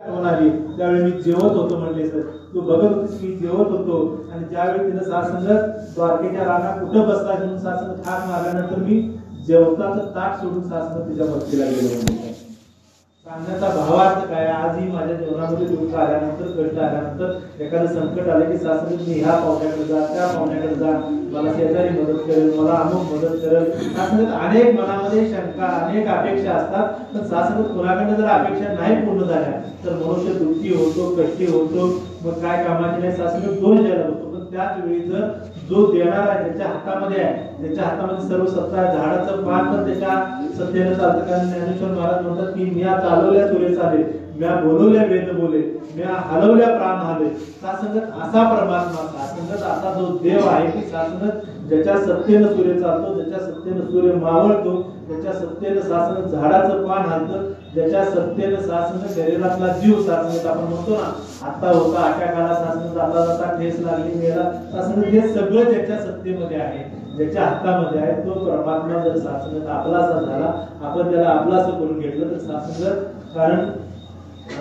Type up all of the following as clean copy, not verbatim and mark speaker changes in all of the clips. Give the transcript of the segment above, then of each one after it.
Speaker 1: होणारी त्यावेळी मी जेवत होतो म्हणले सर. तू बघत होतीस मी जेवत होतो आणि ज्यावेळी तिनं सासंगत द्वारकेच्या रानात कुठं बसला म्हणून सासंगत हाक मारल्यानंतर मी जेवताचं ताट सोडून सासंगत तिच्या भक्तीला गेलो म्हणले. सांगण्याचा भावार्थ काय, आजही माझ्या जीवनामध्ये दुःख आल्यानंतर कष्ट आल्यानंतर एखादं संकट आलं की सासंगत मी ह्या पाहुण्याकडे जा त्या पाहुण्याकडे जा, मला शेजारी मदत करेल, मला अमुक मदत करेल. सासंगत अनेक मनामध्ये शंका अनेक अपेक्षा असतात, पण सासंगत कोणाकडे जर अपेक्षा नाही पूर्ण झाल्या तर मनुष्य दुःखी होतो, कष्टी होतो, मग काय कामाची नाही सासंगत दोष द्यायला होतो. पण त्याच वेळी जर जो देणार आहे त्याच्या हातामध्ये आहे, ज्याच्या हातामध्ये सर्व सत्ता आहे, झाडाचं पान तर त्याच्या सत्तेनं चालतं. कारण ज्ञानेश्वर महाराज म्हणतात की म्या चालवल्या सूर्य चाले, म्या बोलवल्या वेद बोले, म्या हलवल्या प्राण हले. सासंगत असा परमात्मा, सासंगत असा जो देव आहे की सासंगत ज्याच्या सत्तेनं सूर्य चालतो, ज्याच्या सत्तेनं सूर्य मावळतो, ज्याच्या सत्तेनं सासंगत झाडाचं पान हलतं, ज्याच्या सत्तेनं सासंगत शरीरातला जीव सासंगत आपण म्हणतो ना आता होता आट्या काळा सासंगत आता जाता ठेस लागली मेला. सासंगत हे सगळं ज्याच्या सत्तेमध्ये आहे, ज्याच्या हातामध्ये आहे, तो परमात्मा जर सासंगत आपलासा झाला, आपण त्याला आपलास करून घेतलं तर सासंगत. कारण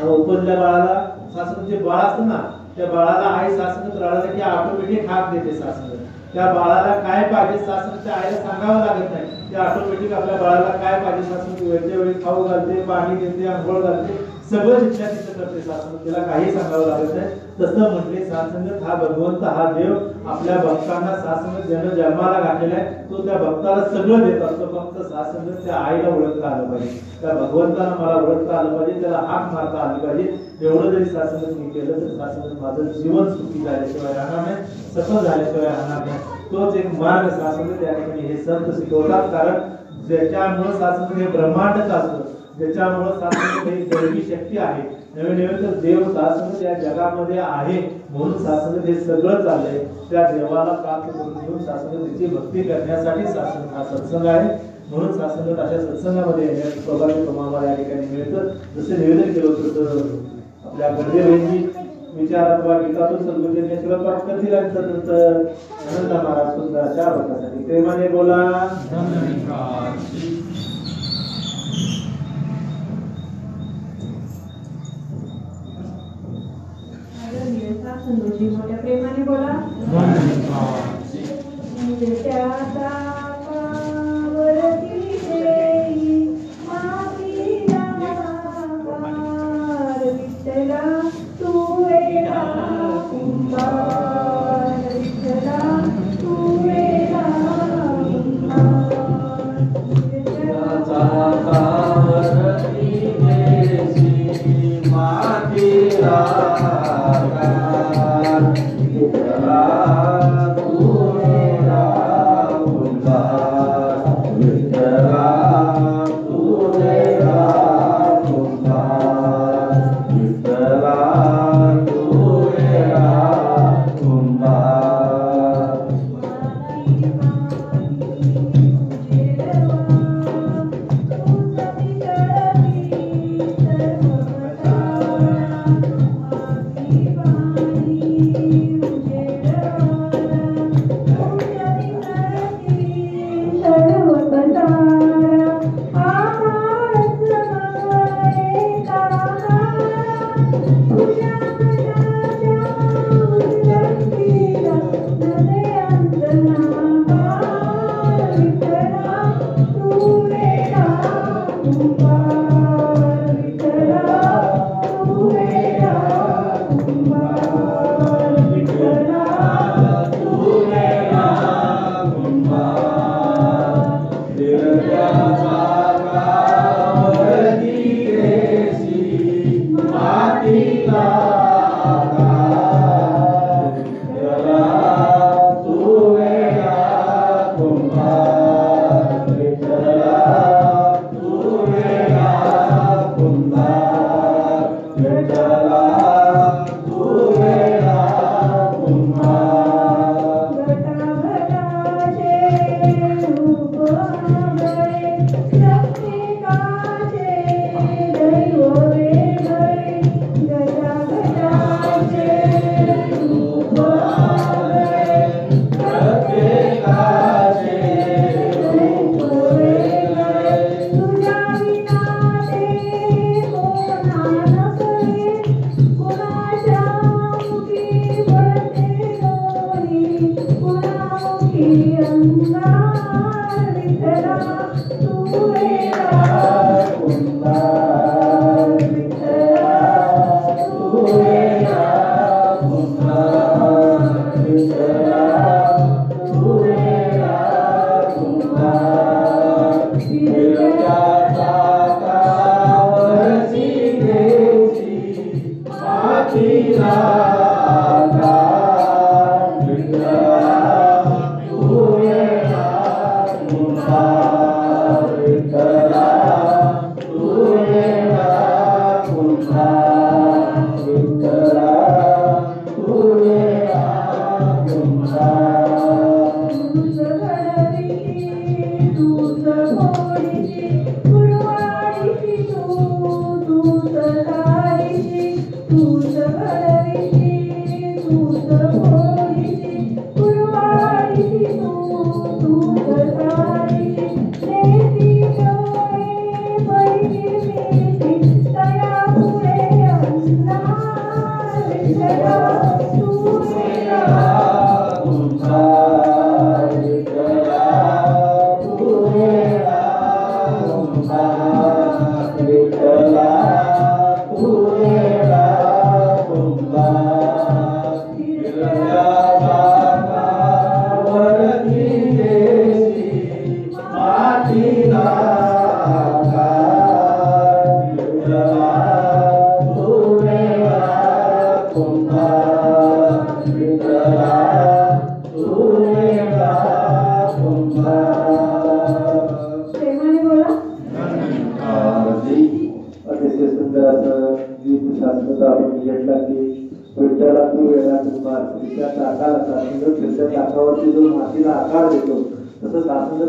Speaker 1: उपजल्या बाळाला सासंगत जे बाळ असतं ना त्या बाळाला आई सासंगत रडायला की ऑटोमॅटिक हाक देते सासंगत. त्या बाळाला काय पाहिजे सासंगत त्या आईला सांगावं लागत नाही, ते ऑटोमॅटिक आपल्या बाळाला काय पाहिजे सासंगत वेळच्या वेळी खाऊ घालते, पाणी देते, आंघोळ घालते, सगळं तिथल्या तिथं करते सासंगत, तिला काही सांगावं लागत नाही. तसं म्हटले सासंगत हा भगवंत हा देव आपल्या भक्तांना सासंगत ज्यानं जन्माला घातलेला आहे तो त्या भक्ताला सगळं देत असतो. फक्त सासंगत त्या आईला ओळखता आलं पाहिजे, त्या भगवंताला मला ओळखता आलं पाहिजे, त्याला हाक मारता आली पाहिजे. एवढं जरी सासंगत मी केलं तर सासंगत माझं जीवन सुखी झाल्याशिवाय राहणार नाही, सफल झाल्याशिवाय राहणार नाही. तोच एक मार्ग सासंगत या ठिकाणी हे संत शिकवतात. कारण ज्याच्यामुळे सासंगत हे ब्रह्मांडच असतं, ज्याच्यामुळे सासंगत ही दैवी शक्ती आहे. नवीन नवीन तर देव सासंगत या जगामध्ये आहे म्हणून सासंगत हे सगळं चाललंय. त्या देवाला प्राप्त करून घेऊन सासंगतीची भक्ती करण्यासाठी सासंगत हा सत्संग आहे. म्हणून सासंगत अशा सत्संगामध्ये येण्याचं सौभाग्य तुम्हाला या ठिकाणी मिळतं. जसं निवेदन केलं होतं आपल्या गरजेची विचारात्वा गीतातून सद्गुरूंनी सगळं प्राप्त करतील आणि तदनंतर आनंद महाराज सुद्धा चार वर्षासाठी प्रेमाने बोला.
Speaker 2: संतोषी मोठ्या प्रेमाने बोला.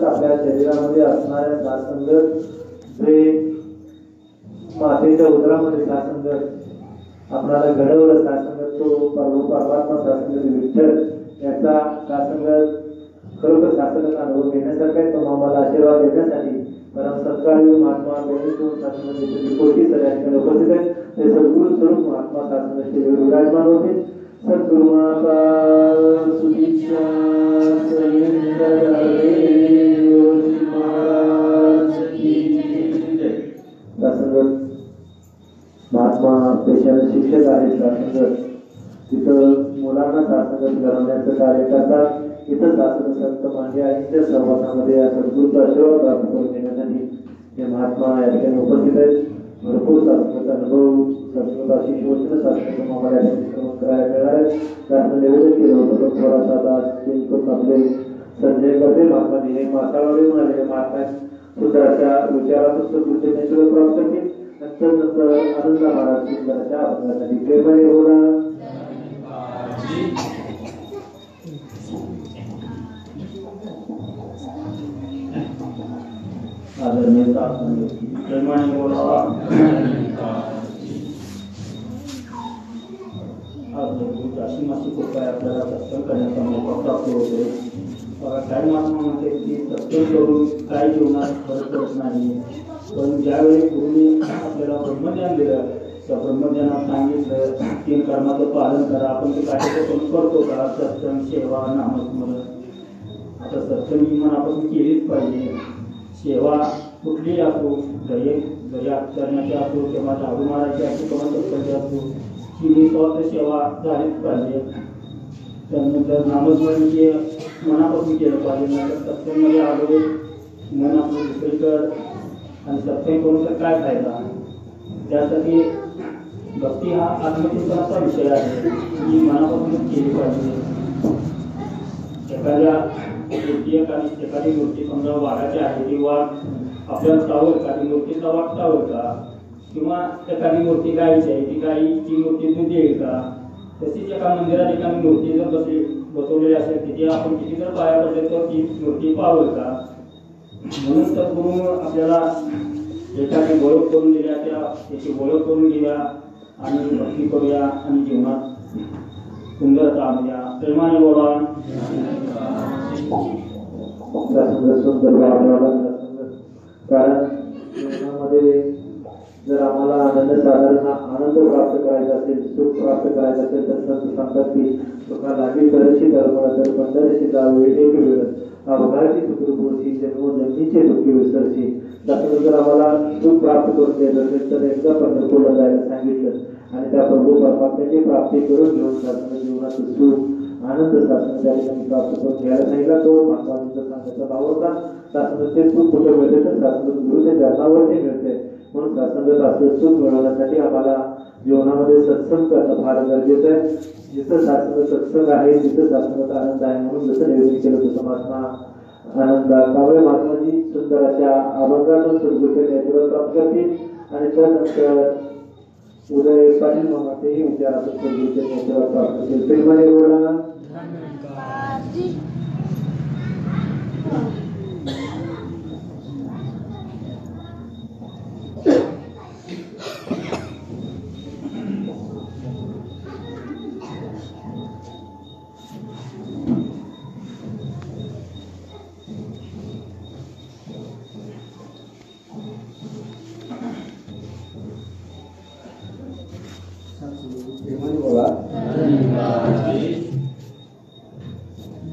Speaker 2: आपल्या शरीरामध्ये असणाऱ्या सासंगत मातेच्या उदरामध्ये सासंगत आपल्याला घडवलं सासंगत तो परमात्मा सासंगत विठ्ठल याचा सासंगत खरोखर सासंगत अनुभव घेण्यासारखा आहे. तो आम्हाला आशीर्वाद देण्यासाठी परम सत्कार्य महात्मा बेनेश्वर सासंगत कोटी सगळ्यांकडे उपस्थित आहेत. ते सद्गुरु स्वरूप महात्मा सासंगतचे विराजमान होते. सद्गुरु माता सुदीक्षा महात्मा पेशाने शिक्षक आहेत. सासंगत तिथं मुलांना सासंगत घडवण्याचं कार्य करतात. इथं सासंगत संत मांडे आईच्या सहवासामध्ये या सद्गुरूचा आशीर्वाद प्राप्त करून घेण्यासाठी हे महात्मा या ठिकाणी उपस्थित आहेत. भरपूर सासंगत अनुभव सासंगत आशिष वचन सासंगत आम्हाला करायला मिळणार आहे. त्याचं निवेदन केलं होतं पण थोडासा दास आपले संजय करते महात्मा हे मासावळे म्हणाले महात्मा सुद्धा अशा विचारातून सद्गुरूचे प्राप्त केले. नंतर आनंद महाराज सुंदरच्या अभंगासाठी प्रेमाने बोला. आदरणीय प्रेमाने बोला. अशी मासिक उपाय आपल्याला सत्संग करण्याचा मोका प्राप्त होतो. काही महात्मा म्हणते की सत्संग करून काही जीवनात फरक पडत नाही. पण ज्यावेळी गुरुने आपल्याला ब्रह्मज्ञान दिलं त्या ब्रह्मज्ञानात सांगितलं 3 कर्माचं पालन करा. आपण ते काटेकोर करतो का? सत्संग सेवा नामस्मरण. आता सत्संग ही मनापासून केलीच पाहिजे. सेवा कुठलीही असो जरी करण्याची असो किंवा झाडू मारायची असो किंवा सत्संग असो ही निस्वार्थ सेवा झालीच पाहिजे. त्यानंतर नामस्मरण मनापासून केलं पाहिजे. नंतर सत्संगमध्ये आलो मन आपलं दुसरीकडं आणि सत्संग करून तर काय फायदा. त्यासाठी भक्ती हा आत्मचिंतनाचा विषय आहे. ही मनापासूनच केली पाहिजे. एखादी मूर्ती समजा वाघाची आहे ती वाघ आपल्याला चावल का? ती मूर्तीचा वाघ चावल का? किंवा एखादी मूर्ती गायीची आहे ती गायीची मूर्ती दूध देईल का? तशीच एका मंदिरात एखादी मूर्ती जर बसवलेली असेल तिथे आपण किती जर पाया पडले तर ती मूर्ती पावल का? म्हणून तर गुरु आपल्याला एखादी ओळख करून दिल्या त्याची ओळख करून दिल्या आणि भक्ती करूया आणि जीवनात सुंदरता आणूया. प्रेमाने बोला. कारण जीवनामध्ये जर आम्हाला साधारण आनंद प्राप्त करायचा असेल सुख प्राप्त करायचं असेल तर संत सांगतात की सुखा लागी करशी धर्म तर पंढरीशी जावे एक वेळ अवघाची सुखरूपोशी जन्मोजन्मीचे दुःखी विसरशी. त्याच्यानंतर आम्हाला सुख प्राप्त करून द्यायचं असेल तर एकदा पंढरपूरला जायला सांगितलं आणि त्या प्रभू परमात्म्याची प्राप्ती करून घेऊन शासन जीवनाचं सुख आनंद शासन त्या ठिकाणी प्राप्त करून घ्यायला सांगितला. तो भगवानचा सांगायचा भाव होता. शासनाचे सुख कुठे मिळते तर शासन गुरुच्या चरणावरती मिळते. म्हणून शासनात असं सुख मिळवण्यासाठी आम्हाला
Speaker 1: जीवनामध्ये सत्संग करणं फार गरजेचं आहे. जिथं सासंग सत्संग आहे तिथं सासंगाचा आनंद आहे. म्हणून जसं निवेदन केलं तसं महात्मा आनंद कावळे महात्माजी सुंदर अशा अभंगातून सद्गुरूचे नेतृत्व प्राप्त करतील आणि त्यानंतर उदय पाटील मामा तेही विचारातून सद्गुरूचे नेतृत्व प्राप्त करतील. प्रेमाने बोला.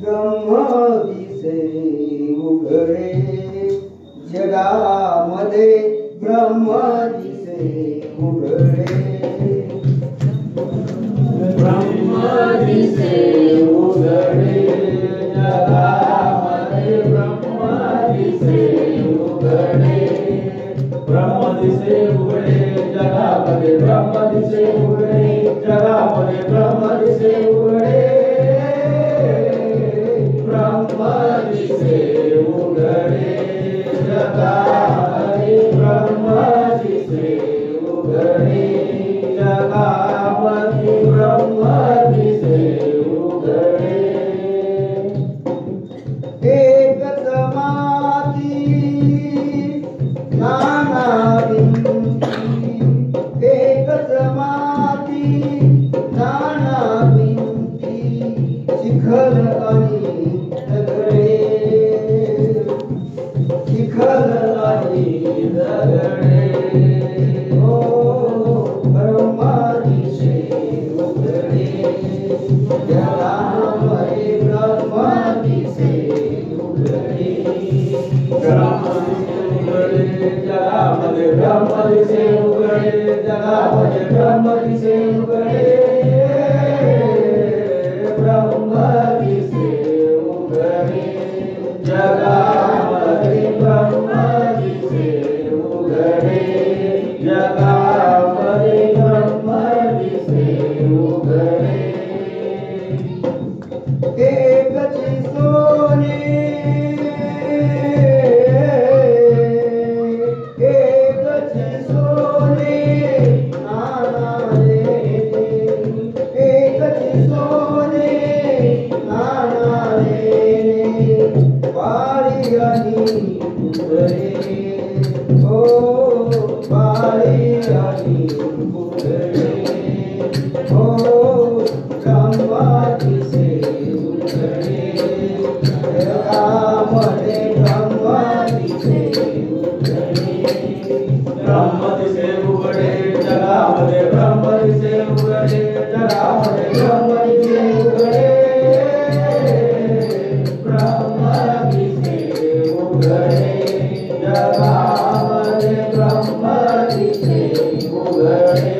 Speaker 2: ब्रह्म दिसे उघडे जगामध्ये, ब्रह्म दिसे उघडे,
Speaker 1: ब्रह्म दिसे उघडे जगामध्ये, ब्रह्म दिसे उघडे, ब्रह्म दिसे उघडे जगामध्ये, ब्रह्म दिसे उघडे जगामध्ये, ब्रह्म दिसे उघडे, ब्रह्म दिसे उघडे जगामध्ये, ब्रह्म दिसे उघडे जगामध्ये, ब्रह्म दिसे उघडे.
Speaker 2: एकच माती नाना भिंती, एकच माती नाना भिंती, शिखर आणि दगडे, शिखर आणि दगडे, ओ ब्रह्म दिसे उघडे जगामध्ये, ब्रह्म दिसे उघडे,
Speaker 1: ब्रह्म दिसे उघडे जगामध्ये, ब्रह्म दिसे उघडे जगामध्ये, ब्रह्म दिसे उघडे, ब्रह्म दिसे उघडे जगामध्ये, ब्रह्म दिसे उघडे जगामध्ये, ब्रह्म दिसे उघडे.
Speaker 2: एकची सोने, एकची सोने नाना लेणे, एकची सोने नाना लेणे, पाळी आणि कुंडले, ओ पाळी आणि कुंडले, ओ ब्रह्म दिसे उघडे जगामध्ये, ब्रह्म दिसे उघडे,
Speaker 1: ब्रह्म दिसे उघडे जगामध्ये, ब्रह्म दिसे उघडे जगामध्ये, ब्रह्म दिसे उघडे, ब्रह्म दिसे उघडे जगामध्ये, ब्रह्म दिसे उघडे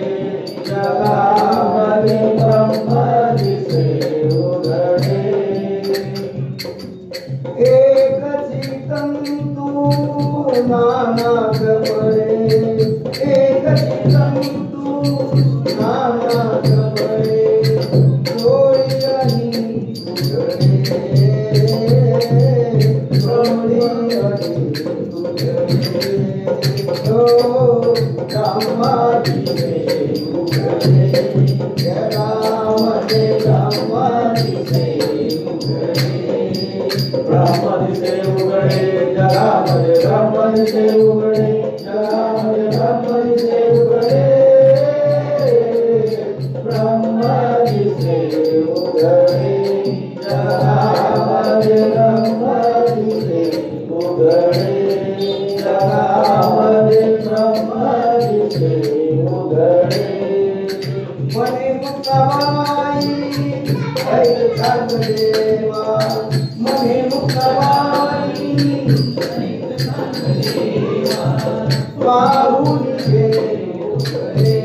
Speaker 1: जगामध्ये, ब्रह्म दिसे उघडे.
Speaker 2: एकची तंतू नाना कपडे, एकची तंतू नाना कपडे, डोळी आणि उघडे, डोळी आणि उघडे, ओ ब्रह्म दिसे उघडे जगामध्ये, ब्रह्म दिसे उघडे,
Speaker 1: ब्रह्म दिसे उघडे जगामध्ये, ब्रह्म दिसे उघडे जगामध्ये, ब्रह्म दिसे उघडे, ब्रह्म दिसे उघडे जगामध्ये, ब्रह्म दिसे उघडे जगामध्ये, ब्रह्म दिसे उघडे.
Speaker 2: मने मुक्ताबाई ऐक देवा, मने मुक्ताबाई पाहून घे उघडे,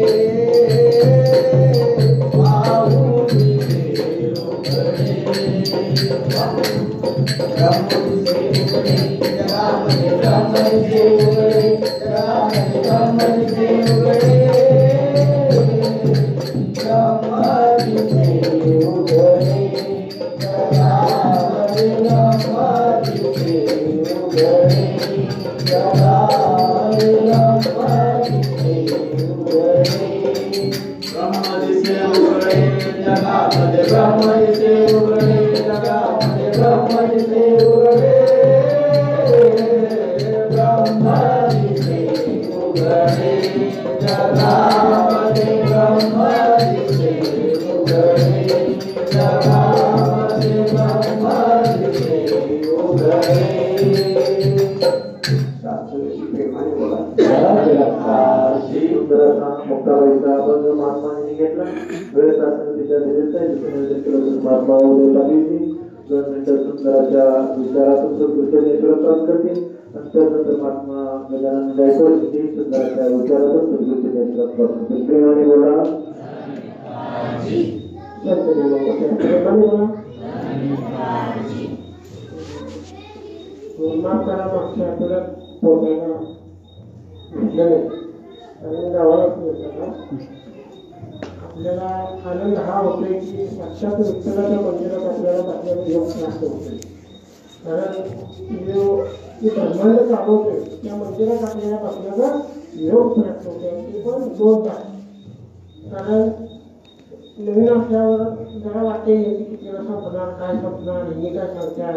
Speaker 2: पाहून घे उघडे, ब्रह्म दिसे उघडे जगामध्ये, ब्रह्म दिसे उघडे जगामध्ये, ब्रह्म दिसे उघडे ब्रह्म दिसे उघडे जगामध्ये ब्रह्म दिसे उघडे जगामध्ये ब्रह्म दिसे उघडे ब्रह्म दिसे उघडे जगामध्ये ब्रह्म दिसे उघडे जगामध्ये ब्रह्म दिसे उघडे प्रेमाने बोला महात्माने घेतला वेळेस असेल तिच्या महात्मा उदय पाटील 2 मिनिटं सुंदराच्या विचारातून कृष्णेश्वर प्राप्त करतील आणि त्यानंतर महात्मा गजानन गायकवाड सुंदराच्या विचारातून कृष्णेश्वर प्राप्त करतील प्रेमाने बोला
Speaker 3: आपल्याला आनंद हा होतोय की साक्षात विठ्ठलाच्या मंदिरात आपल्याला बसल्याने योग प्राप्त होतोय कारण जो ब्रह्मांड चालवतोय त्या मंदिरात आपल्याला बसल्याचा योग प्राप्त होतोय ते पण जोरदार कारण नवीन असल्यावर जरा वाटते की किती संपणार काय संपणार हे काय सांगतात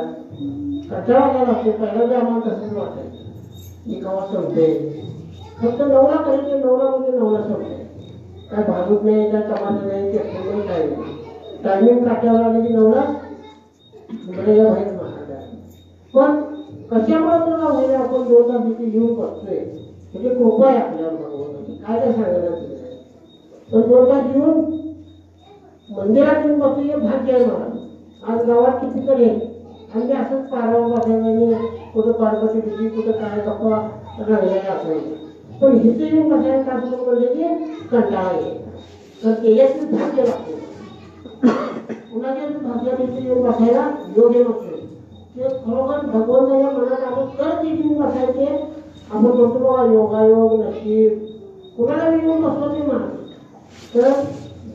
Speaker 3: कंटाळा लागते पहिल्यांदा आम्हाला तसंच वाटायचं की केव्हा संपते फक्त 9ला करायचे 9ला म्हणजे 9ला संपते काय भाजूत नाही काय तमाशा नाही चटणी नाही काय नाही टायमिंग काट्यावर आले की 9ला बाहेर मारायला पण कशामुळे तुला होईल आपण 2 तास तिथे येऊन बसतोय म्हणजे कृपा आहे आपल्याला भगवंताची काय काय सांगायला तिथे पण 2 तास येऊन मंदिरात येऊन बसतो हे भाग्य आहे मला आज गावात किती तरी आणि ते असंच पारावर बसायला कुठं पार्वती दिली कुठं काय गप्पा रंगलेला असायचं पण इथे येऊन बसायला तास म्हणजे की कंटाळा येईल तर त्याच्यातून भाग्य लागते कुणाच्या भाग्यात इथे येऊन बसायला योग्य नसतो ते खरोखर भगवंताच्या मनात आलं तर ते येऊन बसायचे आपण म्हणतो बघा योगायोग नशीब कुणाला येऊन बसलो ते म्हणा तर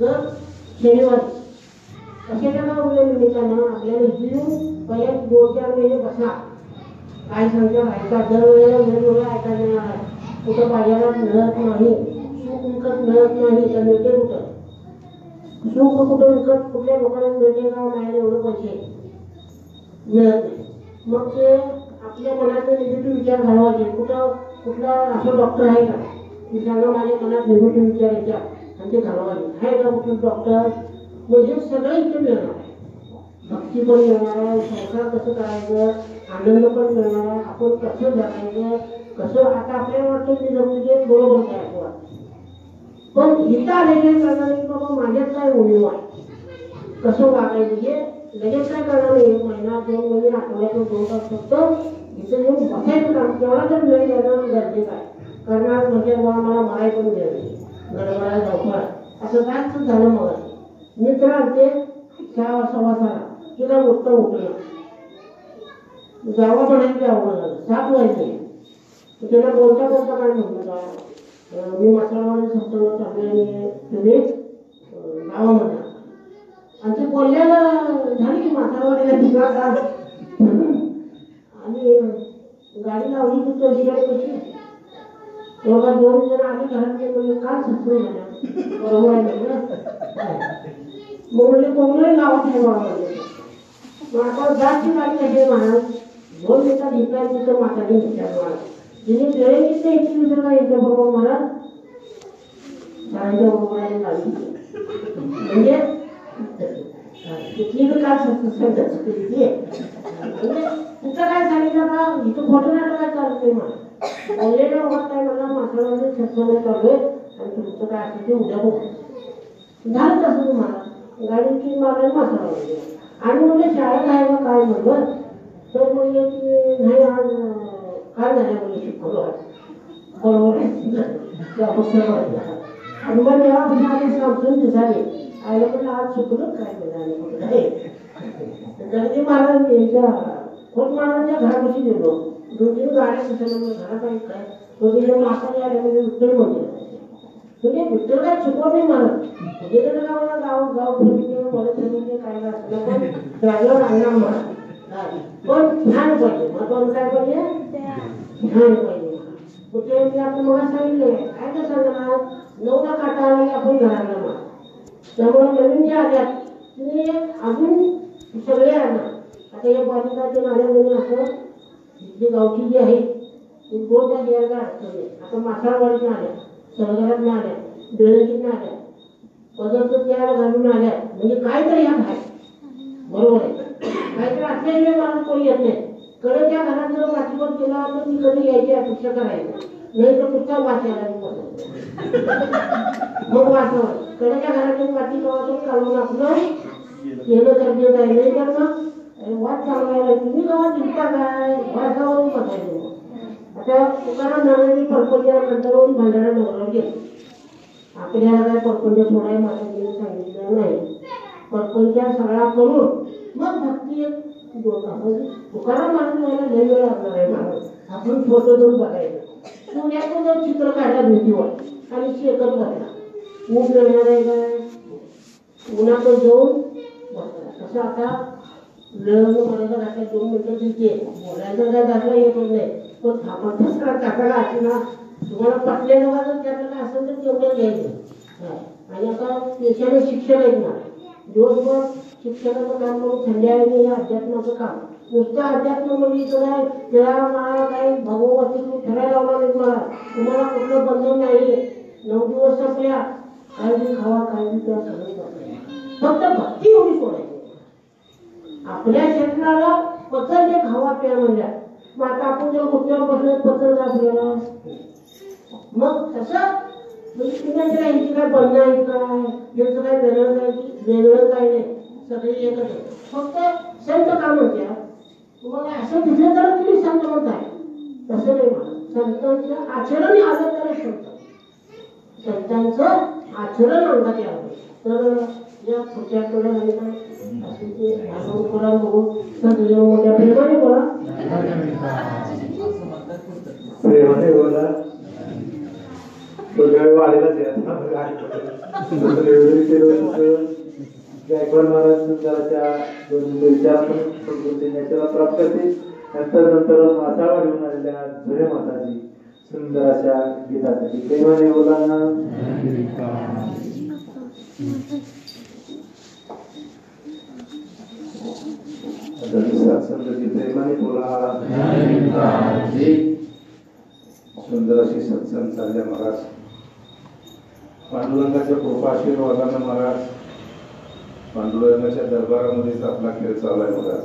Speaker 3: जर शनिवारी कशाच्या निमित्तानं आपल्याला जीव पहिल्या 2-4 महिने बसा काय सांगतात ऐका दरवेळेला वेगवेगळं ऐकायला येणार आहे कुठं बाजारात मिळत नाही सुख विकत मिळत नाही तर मिळते कुठं सुख कुठं विकत कुठल्या लोकांना मिळते का नाही एवढे पैसे मिळत नाही मग ते आपल्या मनातले निगेटिव्ह विचार घालवायचे कुठला असं डॉक्टर आहे का की सांगा माझ्या मनात निगेटिव्ह विचार येतात आणि ते घालवायचे आहे का कुठलं डॉक्टर म्हणजे सगळं इथे मिळणार आहे भक्ती पण मिळणार आहे संसार कसं करायचं आनंद पण मिळणार आहे आपण कसं जगायचं कसं आता आपल्याला वाटतं की जमते बरोबर काय असं वाटतं पण इथं आलेले करणार की बाबा माझ्यात काय उणीव आहे कसं वागायचं हे लगेच काय करणार नाही 1 महिना 2 महिने आठवड्यातून 2 तास फक्त इथं येऊन बसायचं काम तेवढा तर वेळ देणं गरजेचं आहे करणार म्हणजे बाबा मला मराय पण द्यावी गडबडाय धावपळ असं कायच झालं मला मित्र आलते 6:15 तिला उठता उठलं जावा म्हणायची अवघड झालं 7 वाजले त्याला बोलता बोलता काय म्हणतो का मी मसालावाडी संस्थेवर चालले तुम्ही जावा म्हणा आणि ते बोलल्याला झाली की मसालावाडीला तिकडा आणि गाडी लावली की चौधरीकडे कशी तेव्हा 2 जण आधी घरात गेले म्हणजे काय सत्संग झाला बरोबर आहे ना मग म्हणजे कोंबडे गावात आहे बाबा मग आता जास्त गाडी कशी महाराज 2 मिनिटात घेतला तिथं माताने विचार महाराज तिने वेळेची इतकी विचार काय येतं बरोबर महाराज शाळेच्या बरोबर आहे गाडी म्हणजे तिथली काय सत्संग म्हणजे तुझं काय सांगितलं का इथं खोटं नाटक काय चालत नाही मला बोललेल्या वगैरे काय मला माणसामध्ये सत्संग चालू आहे आणि तुमचं काय असेल ते उद्या बघू झालं तसं तुम्हाला गाडीची मारायला मासाला आणि म्हणजे शाळेत आहे का काय म्हणलं तर म्हणजे की नाही आज काय झालं म्हणजे शिकवलं बरोबर आहे आणि मग या आधी समजून दिसाले आयला पण आज शिकलो काय झालं कुठं आहे गणपती महाराज यायच्या खोत महाराजांच्या घरापाशी गेलो 2-3 गाड्या कशाला घरात आहे काय तो गेलो मासाने आले म्हणजे विठ्ठल मंदिर म्हणजे विठ्ठल काय शिकवत नाही मला सगळीकडे गावाला गाव फिरते मला सांगितले काय असलं पण ड्रायव्हर आणणार मला पण ध्यान पाहिजे महत्वाचं काय पाहिजे ध्यान पाहिजे कुठे आपण मला सांगितले काय काय सांगणार 9ला काटा आला की आपण घराला त्यामुळे नवीन जे आल्यात ते अजून सगळे आणणार. आता या बालिकाचे नाल्यामध्ये असं जे गावची जी आहे ते 2 तास यायला अडचण. आता मासाळवाडीत आल्या, सरगरात आल्या, ड्रेनेजीत आल्या, पदार्थ त्या घालून आल्या, म्हणजे काहीतरी ह्या आहे. बरोबर आहे, काहीतरी असल्याशिवाय माणूस कोणी येत नाही. कडेच्या घरात जर वाचीवर केला तर ती कधी यायची अपेक्षा करायची नाही, तर नुसता वाचायला मग वाचवा. कडेच्या घरातून वाची गावातून काढून आपलं केलं गरजेचं आहे. नाही तर मग वाद चालवायला तुम्ही गावात जिंकता काय वाचावरून बसायचं. आता तुकाराम नानांनी परपंचा कंटाळून भांडारा नवरा गेले. आपल्याला काय परपंच सोडाय माताजीने सांगितलं नाही. परपंचा सगळा करून मग भक्ती तुकाराम महाराज लई वेळ लागणार आहे. महाराज आपण फोटो देऊन बघायचं. पुण्यातून जर चित्र काढला भिंतीवर आणि शेकत बसला, ऊन येणार आहे काय, उन्हातून जाऊन बसला. तसं आता वेळ म्हणायचा घातला 2 मिनिटं तिथे बोलायचं काय घातला येत नाही. पण आपण टाकायला असे ना तुम्हाला पटल्या लोकांचं त्याचं काय असेल तर तेवढं घ्यायचं. आणि आता देशाने शिक्षण आहेत ना, दिवसभर शिक्षणाचं काम करून संध्याकाळी हे अध्यात्माचं काम. नुसतं अध्यात्म म्हणजे काय त्या मला काही भगवती ठरायला लावला नाही. मला तुम्हाला कुठलं बंधन नाही. 9 दिवस आपल्या काही बी खावा काही बी त्या सगळं फक्त भक्ती एवढी सोडायची. आपल्या शरीराला पचन जे खावा प्या म्हणल्या. मग आता आपण जर गुप्त्यावर बसले पचन का आपल्याला. मग तसं म्हणजे यांची काय बंधन आहेत काय, यांचं काय वेगळं काय नाही, सगळे एकच आहे. फक्त संत का म्हणत्या तुम्हाला असं दिसलं तर तुम्ही संत म्हणताय, तसं नाही. मला संतांचं आचरण आलं तर संत, संतांचं आचरण अंगात यावं. तर या पुढच्या आठवड्यामध्ये काय असे ते भागवत बघून सगळे मोठ्या प्रेमाने बोला,
Speaker 1: प्रेमाने बोला. वाढेलाच गायकवाड महाराज सुंदराच्या विचार देण्याच्या प्राप्त करते. नंतर मासाळवाडी होऊन आलेल्या जुने माताजी सुंदर अशा गीतासाठी प्रेमाने बोला. सत्संगाची प्रेमाने बोला. सुंदर अशी सत्संग चालल्या महाराज. पांडुरंगाच्या कृपा आशीर्वादानं महाराज पांडुरंगाच्या दरबारामध्येच आपला खेळ चालू आहे महाराज.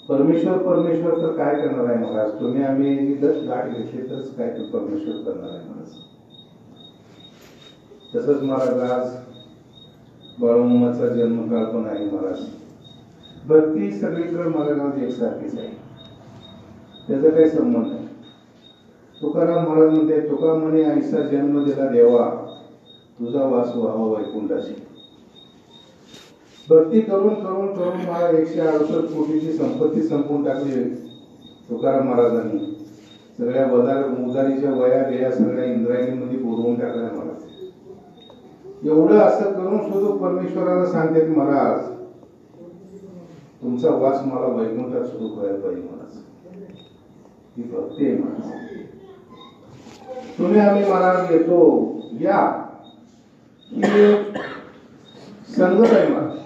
Speaker 1: परमेश्वर तर काय करणार आहे महाराज. तुम्ही आम्ही गाठ घेतली तरच काय तर परमेश्वर करणार आहे महाराज. तसंच महाराज आज बाळूमामाचा जन्मकाळ पण आहे महाराज. भक्ती सगळीकडे महाराज एकसारखीच आहे, त्याचा काही संबंध नाही. तुकाराम महाराज म्हणते तुका म्हणे ऐसा जन्म दिला देवा, तुझा वास व्हावा वैकुंठाशी. भक्ती करून करून करून महाराज 168 कोटीची संपत्ती संपवून टाकली तुकाराम महाराजांनी. सगळ्या उदारीच्या वया गेल्या सगळ्या इंद्रायणीमध्ये बुडवून टाकल्या महाराज. एवढं असं करून सुद्धा परमेश्वराला सांगते महाराज तुमचा वास मला वैकुंठात सुरू करायला पाहिजे महाराज. ही भक्ती आहे महाराज. तुम्ही आम्ही महाराज येतो या संगत आहे महाराज.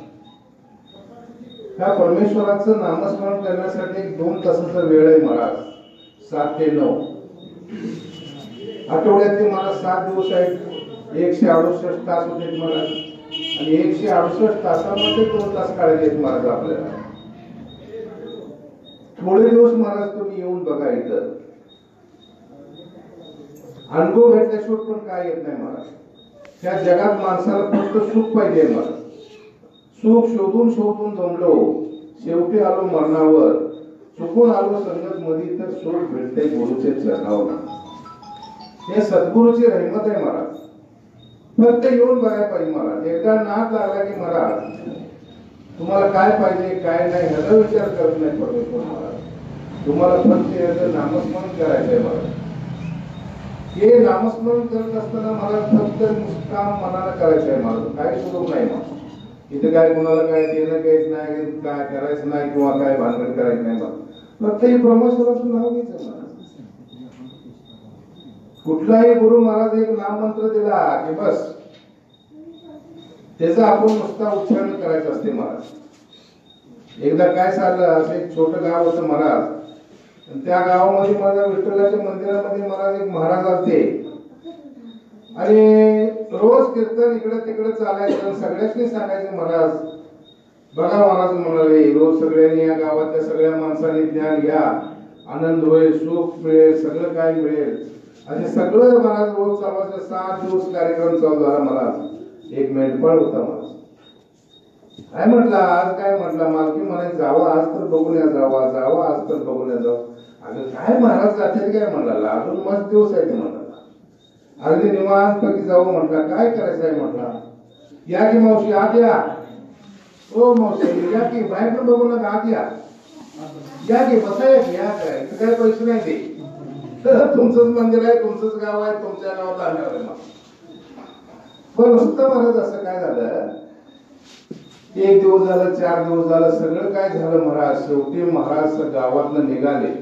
Speaker 1: ह्या परमेश्वराचं नामस्मरण करण्यासाठी 2 तासाचा वेळ आहे महाराज. 7 ते 9 आठवड्यातले महाराज 7 दिवस आहेत. 168 तास होते महाराज. आणि 168 तासामध्ये 2 तास काढायचे आहेत महाराज आपल्याला. थोडे दिवस महाराज तुम्ही येऊन बघा. इथं अनुभव घेतल्याशिवाय पण काय येत नाही महाराज. त्या जगात माणसाला फक्त सुख पाहिजे महाराज. सुख शोधून शोधून जमलो, शेवटी आलो मरणावर. चुकून आलो संगत मध्ये तर सुख भेटते गुरुचे चरणावर. हे सद्गुरूची रहमत आहे महाराज. फक्त येऊन बघायला पाहिजे महाराज. एकदा नाद लागला की महाराज तुम्हाला काय पाहिजे काय नाही ह्याचा विचार करत नाही परमेश्वर महाराज. तुम्हाला फक्त याचं नामस्मरण करायचं आहे महाराज. हे नामस्मरण करत असताना मला फक्त निष्काम मनाला करायचं आहे महाराज. काय सुरू नाही महाराज. इथे काय कोणाला काय देणं काहीच नाही, काय करायचं नाही किंवा काय भानगड करायचं नाही महाराज. फक्त हे परमेश्वराचं नाव घ्यायचं महाराज. कुठलाही गुरु महाराज एक नाम मंत्र दिला की बस
Speaker 4: त्याचा आपण नुसता उच्चारण करायचं असते महाराज. एकदा काय चाललं, असं एक छोटं गाव होतं महाराज, आणि त्या गावामध्ये मला विठ्ठलाच्या मंदिरामध्ये महाराज एक महाराज आलते आणि रोज कीर्तन इकडे तिकडे चालायचं. सगळ्यांनी सांगायचं महाराज बघा, महाराज म्हणाले रोज सगळ्यांनी या गावातल्या सगळ्या माणसांनी ज्ञान घ्या, आनंद होईल, सुख मिळेल, सगळं काय मिळेल. आणि सगळं महाराज रोज चालवायचं. 7 दिवस कार्यक्रम चालू झाला महाराज. एक मेंढपाळ होता महाराज. काय म्हटलं आज, काय म्हटलं मालकी म्हणायचं जावं आज तर बघून या, जावा जावा आज तर बघून या जावं. अगं काय महाराज जाते काय म्हणाला, अजून मस्त दिवस आहे ते म्हणाला. अगदी निवांतपैकी जाऊ म्हटला. काय करायचं आहे म्हटला. या की मावशी आत या. हो मावशी या की, बाहेर पण बघू नका, आत या की, बसा या की, या काय काय पैसे नाही ते, तुमचंच मंदिर आहे, तुमचंच गाव आहे, तुमच्या गावात आल्यावर आहे. पण नुसतं महाराज असं काय झालं, 1 दिवस झालं, 4 दिवस झालं, सगळं काय झालं महाराज. शेवटी महाराज गावातनं निघाले,